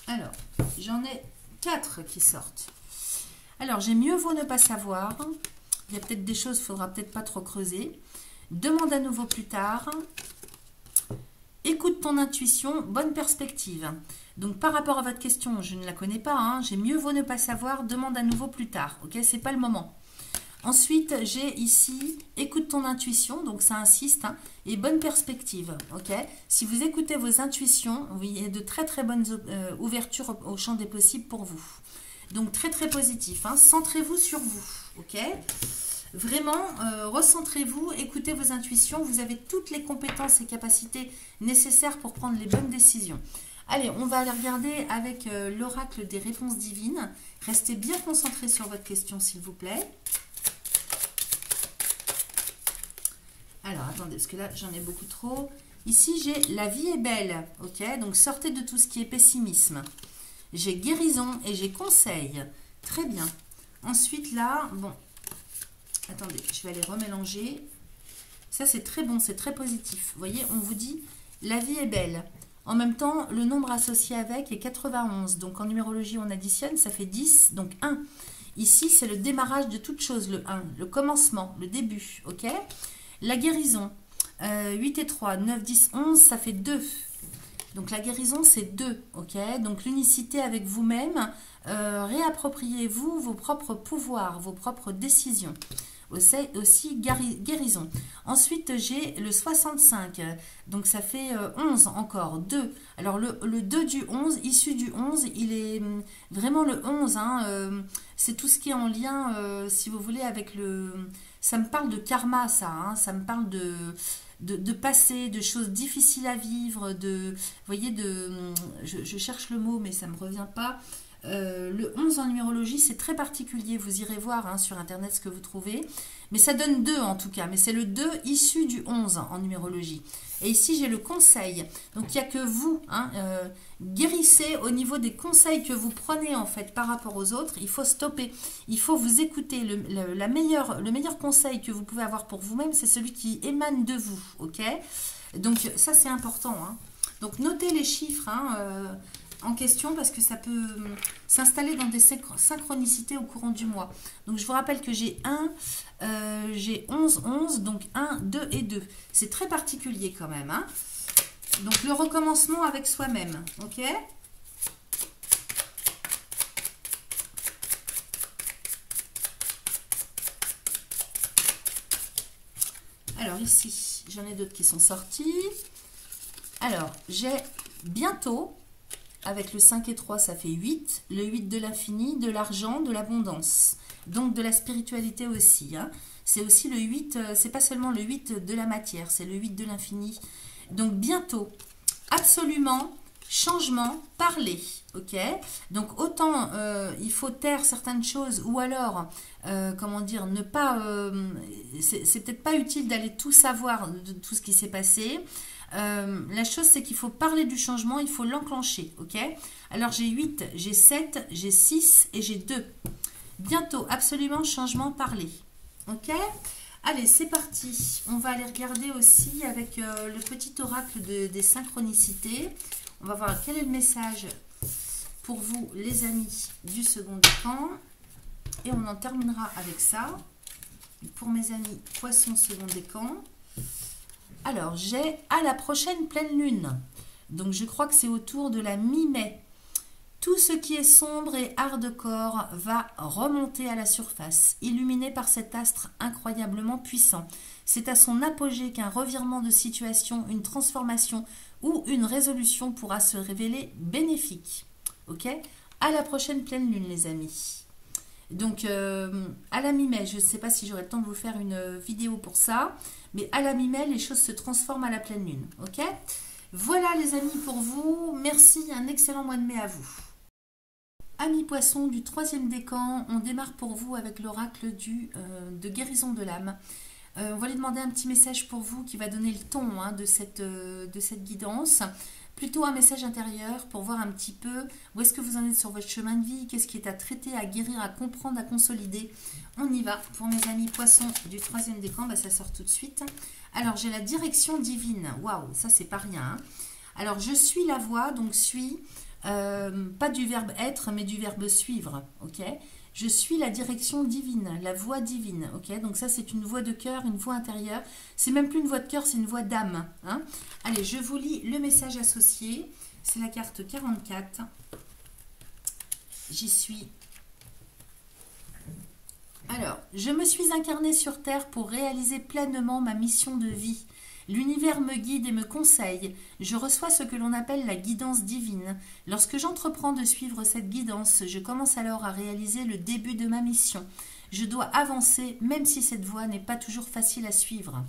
Alors, j'en ai 4 qui sortent. Alors, j'ai mieux vaut ne pas savoir. Il y a peut-être des choses, il ne faudra peut-être pas trop creuser. Demande à nouveau plus tard. Écoute ton intuition, bonne perspective. Donc, par rapport à votre question, je ne la connais pas. Hein, j'ai mieux vaut ne pas savoir, demande à nouveau plus tard. Ok, c'est pas le moment. Ensuite, j'ai ici, écoute ton intuition, donc ça insiste, hein, et bonne perspective, ok. Si vous écoutez vos intuitions, il y a de très très bonnes ouvertures au champ des possibles pour vous. Donc très très positif, hein. Centrez-vous sur vous, ok. Vraiment, recentrez-vous, écoutez vos intuitions, vous avez toutes les compétences et capacités nécessaires pour prendre les bonnes décisions. Allez, on va aller regarder avec l'oracle des réponses divines. Restez bien concentrés sur votre question, s'il vous plaît. Alors, attendez, parce que là, j'en ai beaucoup trop. Ici, j'ai la vie est belle, ok. Donc, sortez de tout ce qui est pessimisme. J'ai guérison et j'ai conseil. Très bien. Ensuite, là, bon. Attendez, je vais aller remélanger. Ça, c'est très bon, c'est très positif. Vous voyez, on vous dit, la vie est belle. En même temps, le nombre associé avec est 91. Donc, en numérologie, on additionne, ça fait 10, donc 1. Ici, c'est le démarrage de toute chose, le 1. Le commencement, le début, ok. La guérison, 8 et 3, 9, 10, 11, ça fait 2. Donc la guérison, c'est 2, ok. Donc l'unicité avec vous-même, réappropriez-vous vos propres pouvoirs, vos propres décisions. Aussi guérison. Ensuite, j'ai le 65, donc ça fait 11 encore, 2. Alors le 2 du 11, issu du 11, il est vraiment le 11, hein, c'est tout ce qui est en lien, si vous voulez, avec le... Ça me parle de karma, ça, hein, ça me parle de passé, de choses difficiles à vivre, vous voyez, je cherche le mot, mais ça ne me revient pas. Le 11 en numérologie, c'est très particulier. Vous irez voir, hein, sur Internet ce que vous trouvez. Mais ça donne 2 en tout cas. Mais c'est le 2 issu du 11 en numérologie. Et ici, j'ai le conseil. Donc, il n'y a que vous. Hein, guérissez au niveau des conseils que vous prenez en fait par rapport aux autres. Il faut stopper. Il faut vous écouter. Le meilleur conseil que vous pouvez avoir pour vous-même, c'est celui qui émane de vous. Ok. Donc, ça, c'est important. Hein. Donc, notez les chiffres. Hein, en question parce que ça peut s'installer dans des synchronicités au courant du mois. Donc je vous rappelle que j'ai 11, 11, donc 1, 2 et 2. C'est très particulier quand même. Hein. Donc le recommencement avec soi-même. Ok. Alors ici, j'en ai d'autres qui sont sortis. Alors, j'ai bientôt... Avec le 5 et 3, ça fait 8. Le 8 de l'infini, de l'argent, de l'abondance. Donc de la spiritualité aussi. Hein. C'est aussi le 8, c'est pas seulement le 8 de la matière, c'est le 8 de l'infini. Donc bientôt, absolument, changement, parler. Ok. Donc autant il faut taire certaines choses ou alors, comment dire, ne pas... c'est peut-être pas utile d'aller tout savoir de tout ce qui s'est passé. La chose, c'est qu'il faut parler du changement, il faut l'enclencher, ok. Alors, j'ai 8, j'ai 7, j'ai 6 et j'ai 2. Bientôt, absolument, changement, parler, ok. Allez, c'est parti. On va aller regarder aussi avec le petit oracle des synchronicités. On va voir quel est le message pour vous, les amis du second décan. Et on en terminera avec ça. Pour mes amis poissons second décan. Alors, j'ai à la prochaine pleine lune. Donc, je crois que c'est autour de la mi-mai. Tout ce qui est sombre et hardcore va remonter à la surface, illuminé par cet astre incroyablement puissant. C'est à son apogée qu'un revirement de situation, une transformation ou une résolution pourra se révéler bénéfique. Ok? À la prochaine pleine lune, les amis. Donc, à la mi-mai, je ne sais pas si j'aurai le temps de vous faire une vidéo pour ça, mais à la mi-mai, les choses se transforment à la pleine lune. Ok? Voilà les amis pour vous. Merci, un excellent mois de mai à vous. Amis poissons du troisième décan, on démarre pour vous avec l'oracle de guérison de l'âme. On va lui demander un petit message pour vous qui va donner le ton de cette guidance. Plutôt un message intérieur pour voir un petit peu où est-ce que vous en êtes sur votre chemin de vie, qu'est-ce qui est à traiter, à guérir, à comprendre, à consolider. On y va. Pour mes amis poissons du troisième décan, ça sort tout de suite. Alors j'ai la direction divine. Waouh, ça c'est pas rien. Hein. Alors je suis la voie, donc suis, pas du verbe être, mais du verbe suivre. Ok. Je suis la direction divine, la voix divine. Ok, donc ça c'est une voix de cœur, une voix intérieure. C'est même plus une voix de cœur, c'est une voix d'âme. Hein. Allez, je vous lis le message associé. C'est la carte 44. J'y suis. Alors, je me suis incarnée sur Terre pour réaliser pleinement ma mission de vie. L'univers me guide et me conseille. Je reçois ce que l'on appelle la guidance divine. Lorsque j'entreprends de suivre cette guidance, je commence alors à réaliser le début de ma mission. Je dois avancer, même si cette voie n'est pas toujours facile à suivre.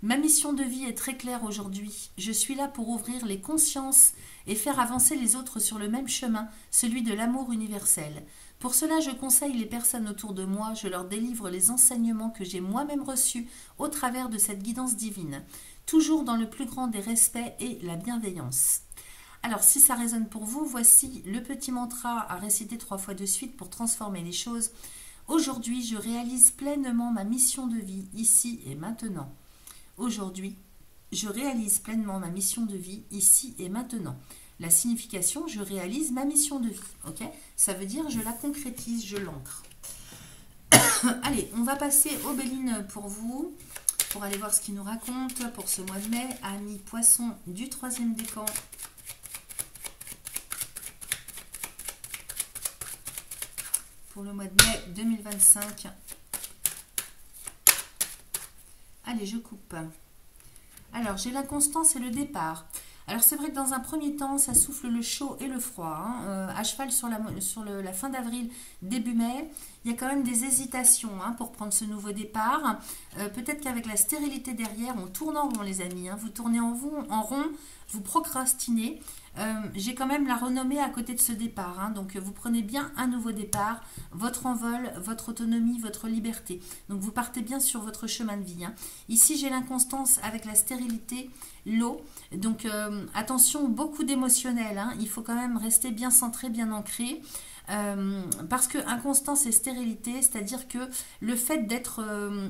Ma mission de vie est très claire aujourd'hui. Je suis là pour ouvrir les consciences et faire avancer les autres sur le même chemin, celui de l'amour universel. Pour cela, je conseille les personnes autour de moi, je leur délivre les enseignements que j'ai moi-même reçus au travers de cette guidance divine, toujours dans le plus grand des respects et la bienveillance. Alors, si ça résonne pour vous, voici le petit mantra à réciter 3 fois de suite pour transformer les choses. Aujourd'hui, je réalise pleinement ma mission de vie, ici et maintenant. Aujourd'hui, je réalise pleinement ma mission de vie, ici et maintenant. La signification, je réalise ma mission de vie. Ok, ça veut dire je la concrétise, je l'ancre. Allez, on va passer au Béline pour vous, pour aller voir ce qu'il nous raconte pour ce mois de mai. Amis poissons du troisième décan. Pour le mois de mai 2025. Allez, je coupe. Alors, j'ai l'inconstance et le départ. Alors c'est vrai que dans un premier temps, ça souffle le chaud et le froid. Hein. À cheval sur la fin d'avril, début mai, il y a quand même des hésitations pour prendre ce nouveau départ. Peut-être qu'avec la stérilité derrière, on tourne en rond les amis. Vous tournez en rond, vous procrastinez. J'ai quand même la renommée à côté de ce départ. Donc vous prenez bien un nouveau départ, votre envol, votre autonomie, votre liberté. Donc vous partez bien sur votre chemin de vie. Ici j'ai l'inconstance avec la stérilité, l'eau. Donc attention, beaucoup d'émotionnel. Il faut quand même rester bien centré, bien ancré. Parce que inconstance et stérilité, c'est-à-dire que le fait d'être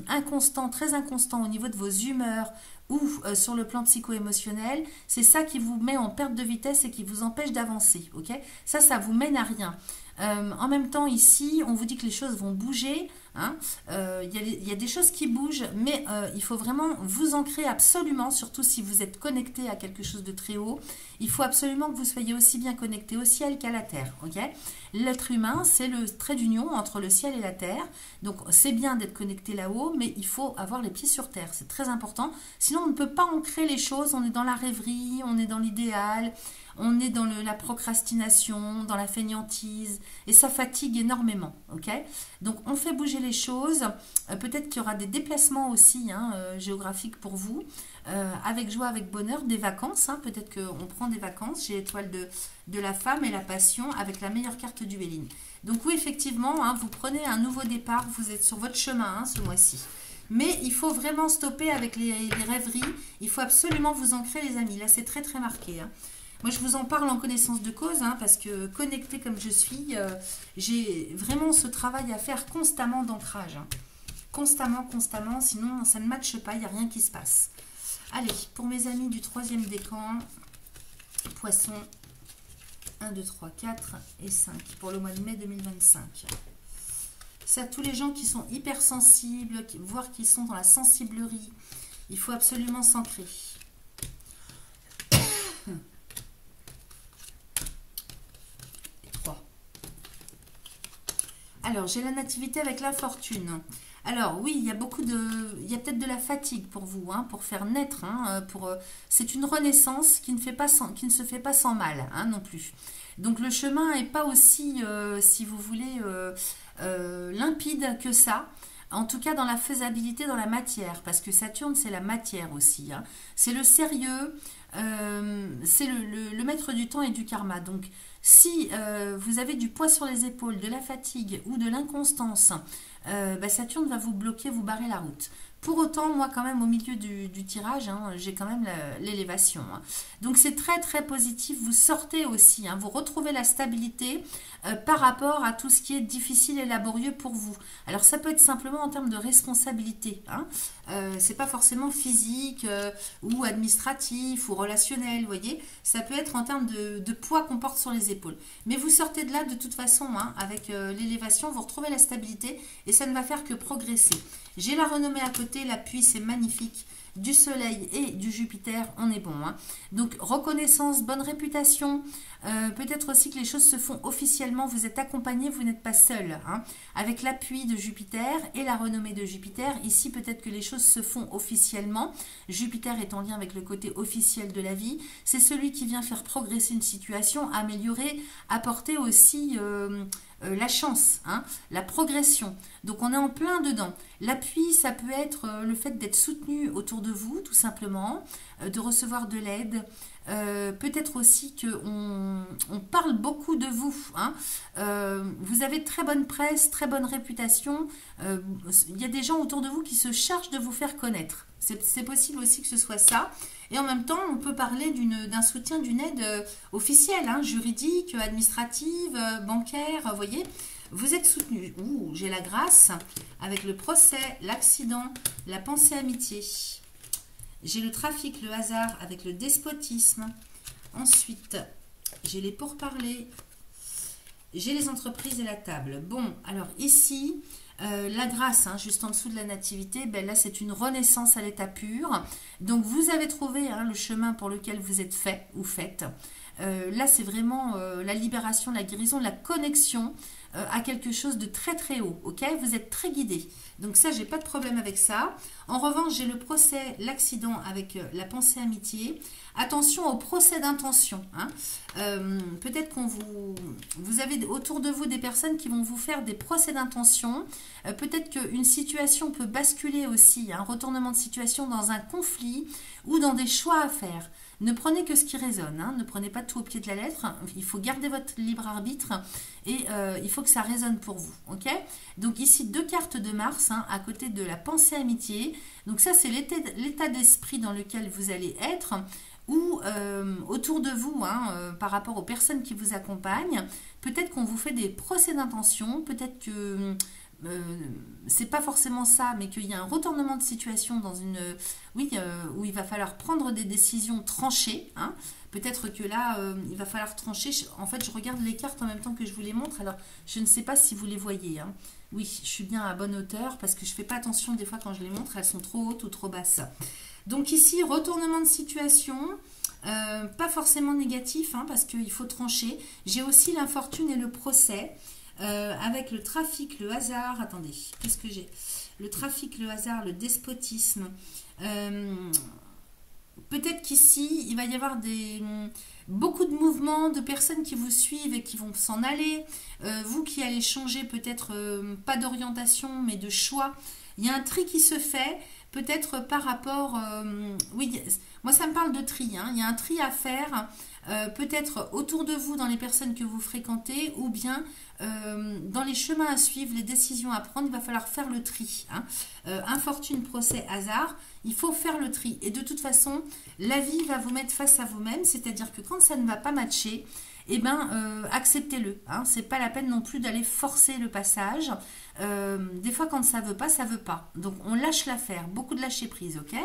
inconstant, très inconstant au niveau de vos humeurs ou sur le plan psycho-émotionnel, c'est ça qui vous met en perte de vitesse et qui vous empêche d'avancer. Ok, ça vous mène à rien. En même temps, ici, on vous dit que les choses vont bouger. Il y a des choses qui bougent, mais il faut vraiment vous ancrer absolument, surtout si vous êtes connecté à quelque chose de très haut. Il faut absolument que vous soyez aussi bien connecté au ciel qu'à la terre. Okay, l'être humain, c'est le trait d'union entre le ciel et la terre. Donc, c'est bien d'être connecté là-haut, mais il faut avoir les pieds sur terre. C'est très important. Sinon, on ne peut pas ancrer les choses. On est dans la rêverie, on est dans l'idéal. On est dans la procrastination, dans la fainéantise, et ça fatigue énormément. Okay, donc, on fait bouger les choses. Peut-être qu'il y aura des déplacements aussi géographiques pour vous, avec joie, avec bonheur, des vacances. Peut-être qu'on prend des vacances. J'ai l'étoile de la femme et la passion avec la meilleure carte du Béline. Donc oui, effectivement, vous prenez un nouveau départ. Vous êtes sur votre chemin ce mois-ci. Mais il faut vraiment stopper avec les rêveries. Il faut absolument vous ancrer, les amis. Là, c'est très, très marqué. Moi, je vous en parle en connaissance de cause, parce que connectée comme je suis, j'ai vraiment ce travail à faire constamment d'ancrage. Constamment, sinon ça ne matche pas, il n'y a rien qui se passe. Allez, pour mes amis du troisième décan, poisson, 1, 2, 3, 4 et 5, pour le mois de mai 2025. C'est à tous les gens qui sont hypersensibles, voire qui sont dans la sensiblerie. Il faut absolument s'ancrer. Alors, j'ai la nativité avec la fortune. Alors, oui, il y a peut-être de la fatigue pour vous, pour faire naître. C'est une renaissance qui ne se fait pas sans mal, non plus. Donc, le chemin n'est pas aussi, si vous voulez, limpide que ça. En tout cas, dans la faisabilité, dans la matière. Parce que Saturne, c'est la matière aussi. C'est le sérieux. c'est le maître du temps et du karma. Donc, si vous avez du poids sur les épaules, de la fatigue ou de l'inconstance, Saturne va vous bloquer, vous barrer la route. Pour autant, moi, quand même, au milieu du tirage, hein, j'ai quand même l'élévation. Hein. Donc, c'est très, très positif. Vous sortez aussi, hein, vous retrouvez la stabilité par rapport à tout ce qui est difficile et laborieux pour vous. Alors, ça peut être simplement en termes de responsabilité. Hein. C'est pas forcément physique ou administratif ou relationnel, vous voyez. Ça peut être en termes de poids qu'on porte sur les épaules. Mais vous sortez de là de toute façon, hein, avec l'élévation, vous retrouvez la stabilité et ça ne va faire que progresser. J'ai la renommée à côté, l'appui, c'est magnifique. Du Soleil et du Jupiter, on est bon. Hein. Donc, reconnaissance, bonne réputation. Peut-être aussi que les choses se font officiellement. Vous êtes accompagné, vous n'êtes pas seul. Hein. Avec l'appui de Jupiter et la renommée de Jupiter, ici, peut-être que les choses se font officiellement. Jupiter est en lien avec le côté officiel de la vie. C'est celui qui vient faire progresser une situation, améliorer, apporter aussi... la chance, hein, la progression. Donc on est en plein dedans. L'appui, ça peut être le fait d'être soutenu autour de vous, tout simplement, de recevoir de l'aide. Peut-être aussi qu'on parle beaucoup de vous. Hein. Vous avez très bonne presse, très bonne réputation. Il y a des gens autour de vous qui se chargent de vous faire connaître. C'est possible aussi que ce soit ça. Et en même temps, on peut parler d'un soutien, d'une aide officielle, hein, juridique, administrative, bancaire, vous voyez. Vous êtes soutenu. Ouh, j'ai la grâce avec le procès, l'accident, la pensée amitié. J'ai le trafic, le hasard avec le despotisme. Ensuite, j'ai les pourparlers. J'ai les entreprises et la table. Bon, alors ici... la grâce, hein, juste en dessous de la nativité, ben là c'est une renaissance à l'état pur. Donc vous avez trouvé hein, le chemin pour lequel vous êtes fait ou faite. Là c'est vraiment la libération, la guérison, la connexion à quelque chose de très très haut. Ok, vous êtes très guidé. Donc ça j'ai pas de problème avec ça. En revanche j'ai le procès, l'accident avec la pensée amitié. Attention au procès d'intention. Hein. Peut-être qu'on vous avez autour de vous des personnes qui vont vous faire des procès d'intention. Peut-être qu'une situation peut basculer aussi, un retournement de situation dans un conflit ou dans des choix à faire. Ne prenez que ce qui résonne, hein. Ne prenez pas tout au pied de la lettre. Il faut garder votre libre arbitre et il faut que ça résonne pour vous. Ok ? Donc ici, 2 cartes de Mars hein, à côté de la pensée amitié. Donc ça, c'est l'état d'esprit dans lequel vous allez être ou autour de vous, hein, par rapport aux personnes qui vous accompagnent. Peut-être qu'on vous fait des procès d'intention, peut-être que... c'est pas forcément ça, mais qu'il y a un retournement de situation dans une... oui, où il va falloir prendre des décisions tranchées. Hein. Peut-être que là, il va falloir trancher. En fait, je regarde les cartes en même temps que je vous les montre. Alors, je ne sais pas si vous les voyez. Hein. Oui, je suis bien à bonne hauteur parce que je fais pas attention des fois quand je les montre. Elles sont trop hautes ou trop basses. Donc ici, retournement de situation. Pas forcément négatif, hein, parce qu'il faut trancher. J'ai aussi l'infortune et le procès. Avec le trafic, le hasard, attendez, qu'est-ce que j'ai? Le trafic, le hasard, le despotisme. Peut-être qu'ici, il va y avoir beaucoup de mouvements, de personnes qui vous suivent et qui vont s'en aller. Vous qui allez changer peut-être, pas d'orientation, mais de choix. Il y a un tri qui se fait, peut-être par rapport... oui, moi ça me parle de tri, hein. Il y a un tri à faire, peut-être autour de vous, dans les personnes que vous fréquentez, ou bien dans les chemins à suivre, les décisions à prendre, il va falloir faire le tri. Hein. Infortune, procès, hasard, il faut faire le tri. Et de toute façon, la vie va vous mettre face à vous-même, c'est-à-dire que quand ça ne va pas matcher, eh ben, acceptez-le. Hein. C'est pas la peine non plus d'aller forcer le passage. Des fois, quand ça veut pas, ça veut pas. Donc, on lâche l'affaire. Beaucoup de lâcher prise, ok?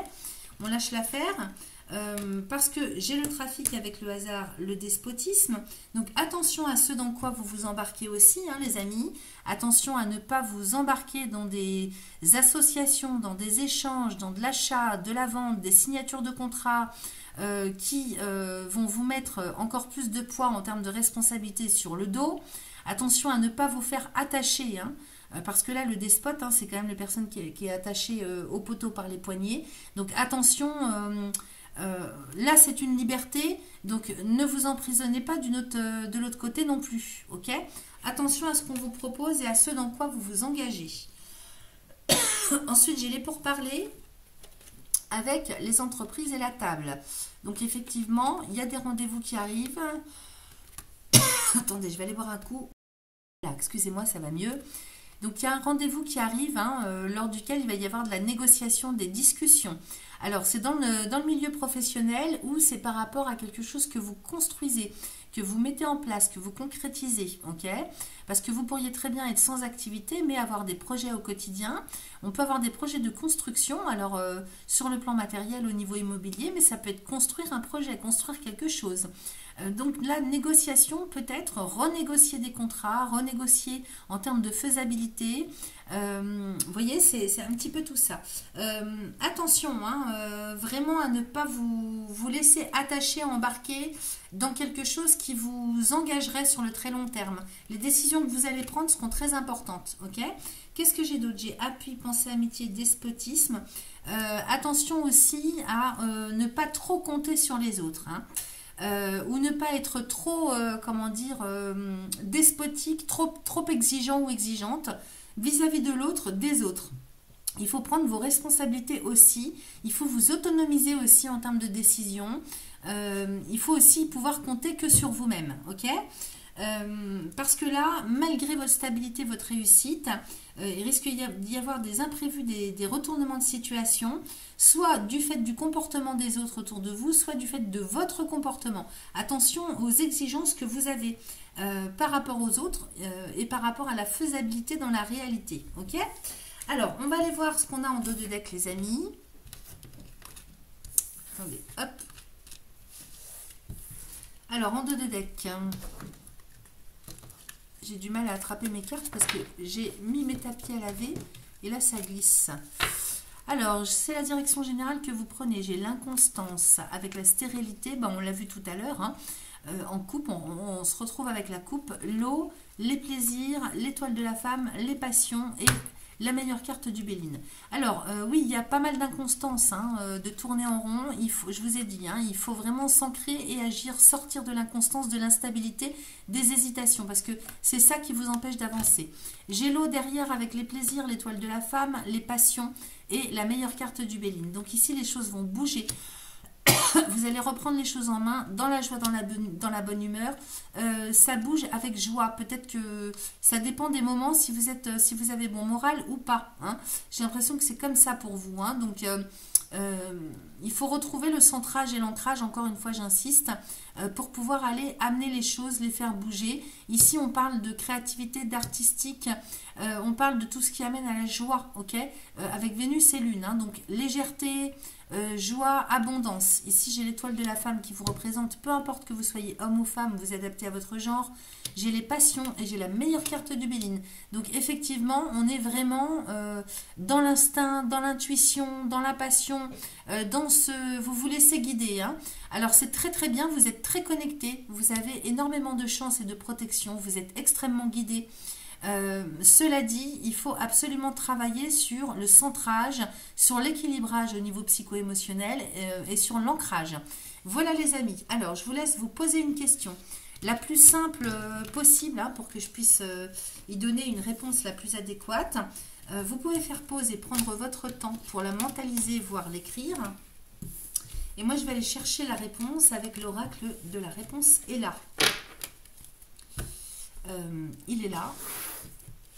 On lâche l'affaire. Parce que j'ai le trafic avec le hasard, le despotisme. Donc attention à ce dans quoi vous vous embarquez aussi, hein, les amis. Attention à ne pas vous embarquer dans des associations, dans des échanges, dans de l'achat, de la vente, des signatures de contrats qui vont vous mettre encore plus de poids en termes de responsabilité sur le dos. Attention à ne pas vous faire attacher, hein. Parce que là, le despote, hein, c'est quand même la personne qui est attachée au poteau par les poignets. Donc attention... là, c'est une liberté, donc ne vous emprisonnez pas de l'autre côté non plus, ok? Attention à ce qu'on vous propose et à ce dans quoi vous vous engagez. Ensuite, j'ai les pourparlers. avec les entreprises et la table. Donc effectivement, il y a des rendez-vous qui arrivent. Attendez, je vais aller boire un coup. Là, excusez-moi, ça va mieux. Donc il y a un rendez-vous qui arrive, lors duquel il va y avoir de la négociation, des discussions. Alors c'est dans le milieu professionnel ou c'est par rapport à quelque chose que vous construisez, que vous mettez en place, que vous concrétisez, ok? Parce que vous pourriez très bien être sans activité, mais avoir des projets au quotidien. On peut avoir des projets de construction, alors sur le plan matériel au niveau immobilier, mais ça peut être construire un projet, construire quelque chose. Donc la négociation peut-être, renégocier des contrats, renégocier en termes de faisabilité. Vous voyez, c'est un petit peu tout ça. Attention, vraiment à ne pas vous laisser attacher, embarquer dans quelque chose qui vous engagerait sur le très long terme. Les décisions que vous allez prendre seront très importantes. Ok ? Qu'est-ce que j'ai d'autre? J'ai appui, pensée, amitié, despotisme. Attention aussi à ne pas trop compter sur les autres. Ou ne pas être trop, despotique, trop exigeant ou exigeante vis-à-vis de l'autre, des autres. Il faut prendre vos responsabilités aussi, il faut vous autonomiser aussi en termes de décision, il faut aussi pouvoir compter que sur vous-même, ok ? Parce que là, malgré votre stabilité, votre réussite, il risque d'y avoir des imprévus, des retournements de situation, soit du fait du comportement des autres autour de vous, soit du fait de votre comportement. Attention aux exigences que vous avez par rapport aux autres et par rapport à la faisabilité dans la réalité. Ok ? Alors, on va aller voir ce qu'on a en dos de deck, les amis. Attendez, hop. Alors, en dos de deck... J'ai du mal à attraper mes cartes parce que j'ai mis mes tapis à laver et là ça glisse. Alors, c'est la direction générale que vous prenez. J'ai l'inconstance avec la stérilité. Ben, on l'a vu tout à l'heure. En coupe, on se retrouve avec la coupe. L'eau, les plaisirs, l'étoile de la femme, les passions et la meilleure carte du Béline. Alors, oui, il y a pas mal d'inconstance de tourner en rond. Je vous ai dit, il faut vraiment s'ancrer et agir, sortir de l'inconstance, de l'instabilité, des hésitations, parce que c'est ça qui vous empêche d'avancer. J'ai l'eau derrière avec les plaisirs, l'étoile de la femme, les passions et la meilleure carte du Béline. Donc ici, les choses vont bouger. Vous allez reprendre les choses en main, dans la joie, dans la bonne humeur. Ça bouge avec joie. Peut-être que ça dépend des moments si vous avez bon moral ou pas. J'ai l'impression que c'est comme ça pour vous. Donc, il faut retrouver le centrage et l'ancrage, encore une fois, j'insiste, pour pouvoir aller amener les choses, les faire bouger. Ici, on parle de créativité, d'artistique. On parle de tout ce qui amène à la joie, ok, avec Vénus et Lune. Donc, légèreté... joie, abondance. Ici, j'ai l'étoile de la femme qui vous représente. Peu importe que vous soyez homme ou femme, vous adaptez à votre genre. J'ai les passions et j'ai la meilleure carte du Béline. Donc, effectivement, on est vraiment dans l'instinct, dans l'intuition, dans la passion, vous vous laissez guider. Alors, c'est très très bien. Vous êtes très connecté. Vous avez énormément de chance et de protection. Vous êtes extrêmement guidé. Cela dit, il faut absolument travailler sur le centrage, sur l'équilibrage au niveau psycho-émotionnel et sur l'ancrage. Voilà les amis. Alors, je vous laisse vous poser une question la plus simple possible pour que je puisse y donner une réponse la plus adéquate. Vous pouvez faire pause et prendre votre temps pour la mentaliser, voire l'écrire. Et moi, je vais aller chercher la réponse avec l'oracle de la réponse est là. Il est là.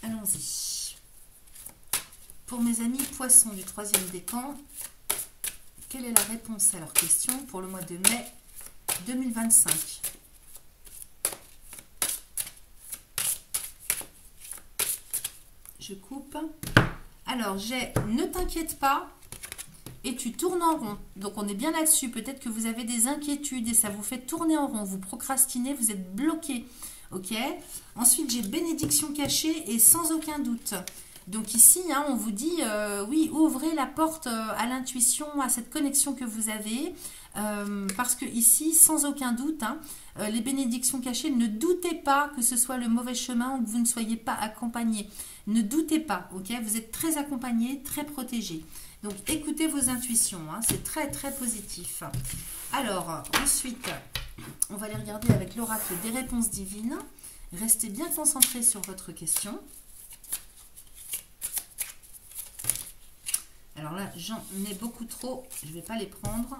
Allons-y. Pour mes amis poissons du 3e décan, quelle est la réponse à leur question pour le mois de mai 2025? Je coupe. Alors, j'ai « Ne t'inquiète pas » et tu tournes en rond. Donc, on est bien là-dessus. Peut-être que vous avez des inquiétudes et ça vous fait tourner en rond. Vous procrastinez, vous êtes bloqué. Ok. Ensuite, j'ai bénédiction cachée et sans aucun doute. Donc ici, on vous dit, oui, ouvrez la porte à l'intuition, à cette connexion que vous avez. Parce que ici, sans aucun doute, les bénédictions cachées, ne doutez pas que ce soit le mauvais chemin ou que vous ne soyez pas accompagné. Ne doutez pas, ok. Vous êtes très accompagné, très protégé. Donc écoutez vos intuitions, c'est très très positif. Alors, ensuite... on va les regarder avec l'oracle des réponses divines. Restez bien concentrés sur votre question. Alors là, j'en ai beaucoup trop. Je ne vais pas les prendre.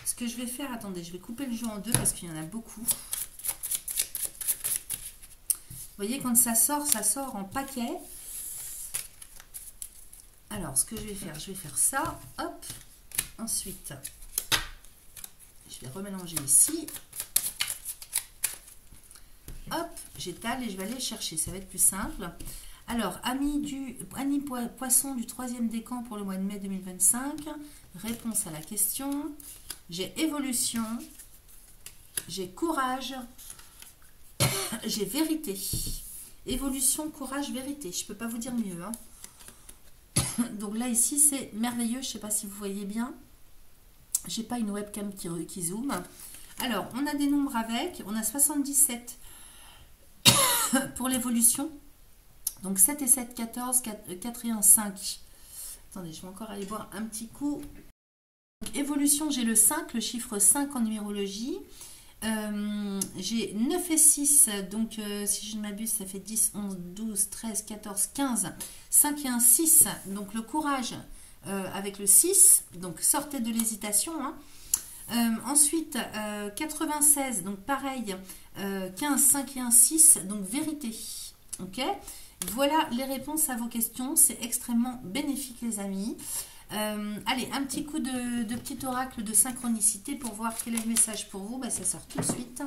Ce que je vais faire, attendez, je vais couper le jeu en deux parce qu'il y en a beaucoup. Vous voyez, quand ça sort en paquet. Alors, ce que je vais faire ça. Hop. Ensuite, je vais remélanger ici. Hop, j'étale et je vais aller chercher. Ça va être plus simple. Alors, Annie Poisson du 3e décan pour le mois de mai 2025. Réponse à la question. J'ai évolution. J'ai courage. J'ai vérité. Évolution, courage, vérité. Je ne peux pas vous dire mieux. Hein. Donc là, ici, c'est merveilleux. Je ne sais pas si vous voyez bien. J'ai pas une webcam qui zoome. Alors, on a des nombres avec. On a 77 pour l'évolution. Donc 7 et 7, 14, 4 et 1, 5. Attendez, je vais encore aller boire un petit coup. Donc, évolution, j'ai le 5, le chiffre 5 en numérologie. J'ai 9 et 6, donc si je ne m'abuse, ça fait 10, 11, 12, 13, 14, 15. 5 et 1, 6. Donc le courage avec le 6. Donc sortez de l'hésitation. Hein. Ensuite, 96, donc pareil, 15, 5 et 1, 6. Donc vérité. Ok. Voilà les réponses à vos questions. C'est extrêmement bénéfique, les amis. Allez, un petit coup de petit oracle de synchronicité pour voir quel est le message pour vous. Ben, ça sort tout de suite.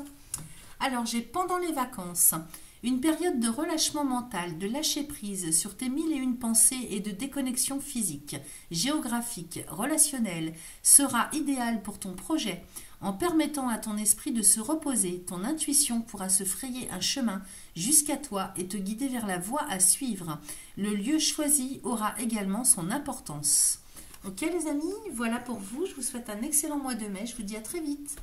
Alors, j'ai pendant les vacances une période de relâchement mental, de lâcher prise sur tes 1001 pensées et de déconnexion physique, géographique, relationnelle sera idéale pour ton projet. En permettant à ton esprit de se reposer, ton intuition pourra se frayer un chemin jusqu'à toi et te guider vers la voie à suivre. Le lieu choisi aura également son importance. Ok les amis, voilà pour vous. Je vous souhaite un excellent mois de mai. Je vous dis à très vite.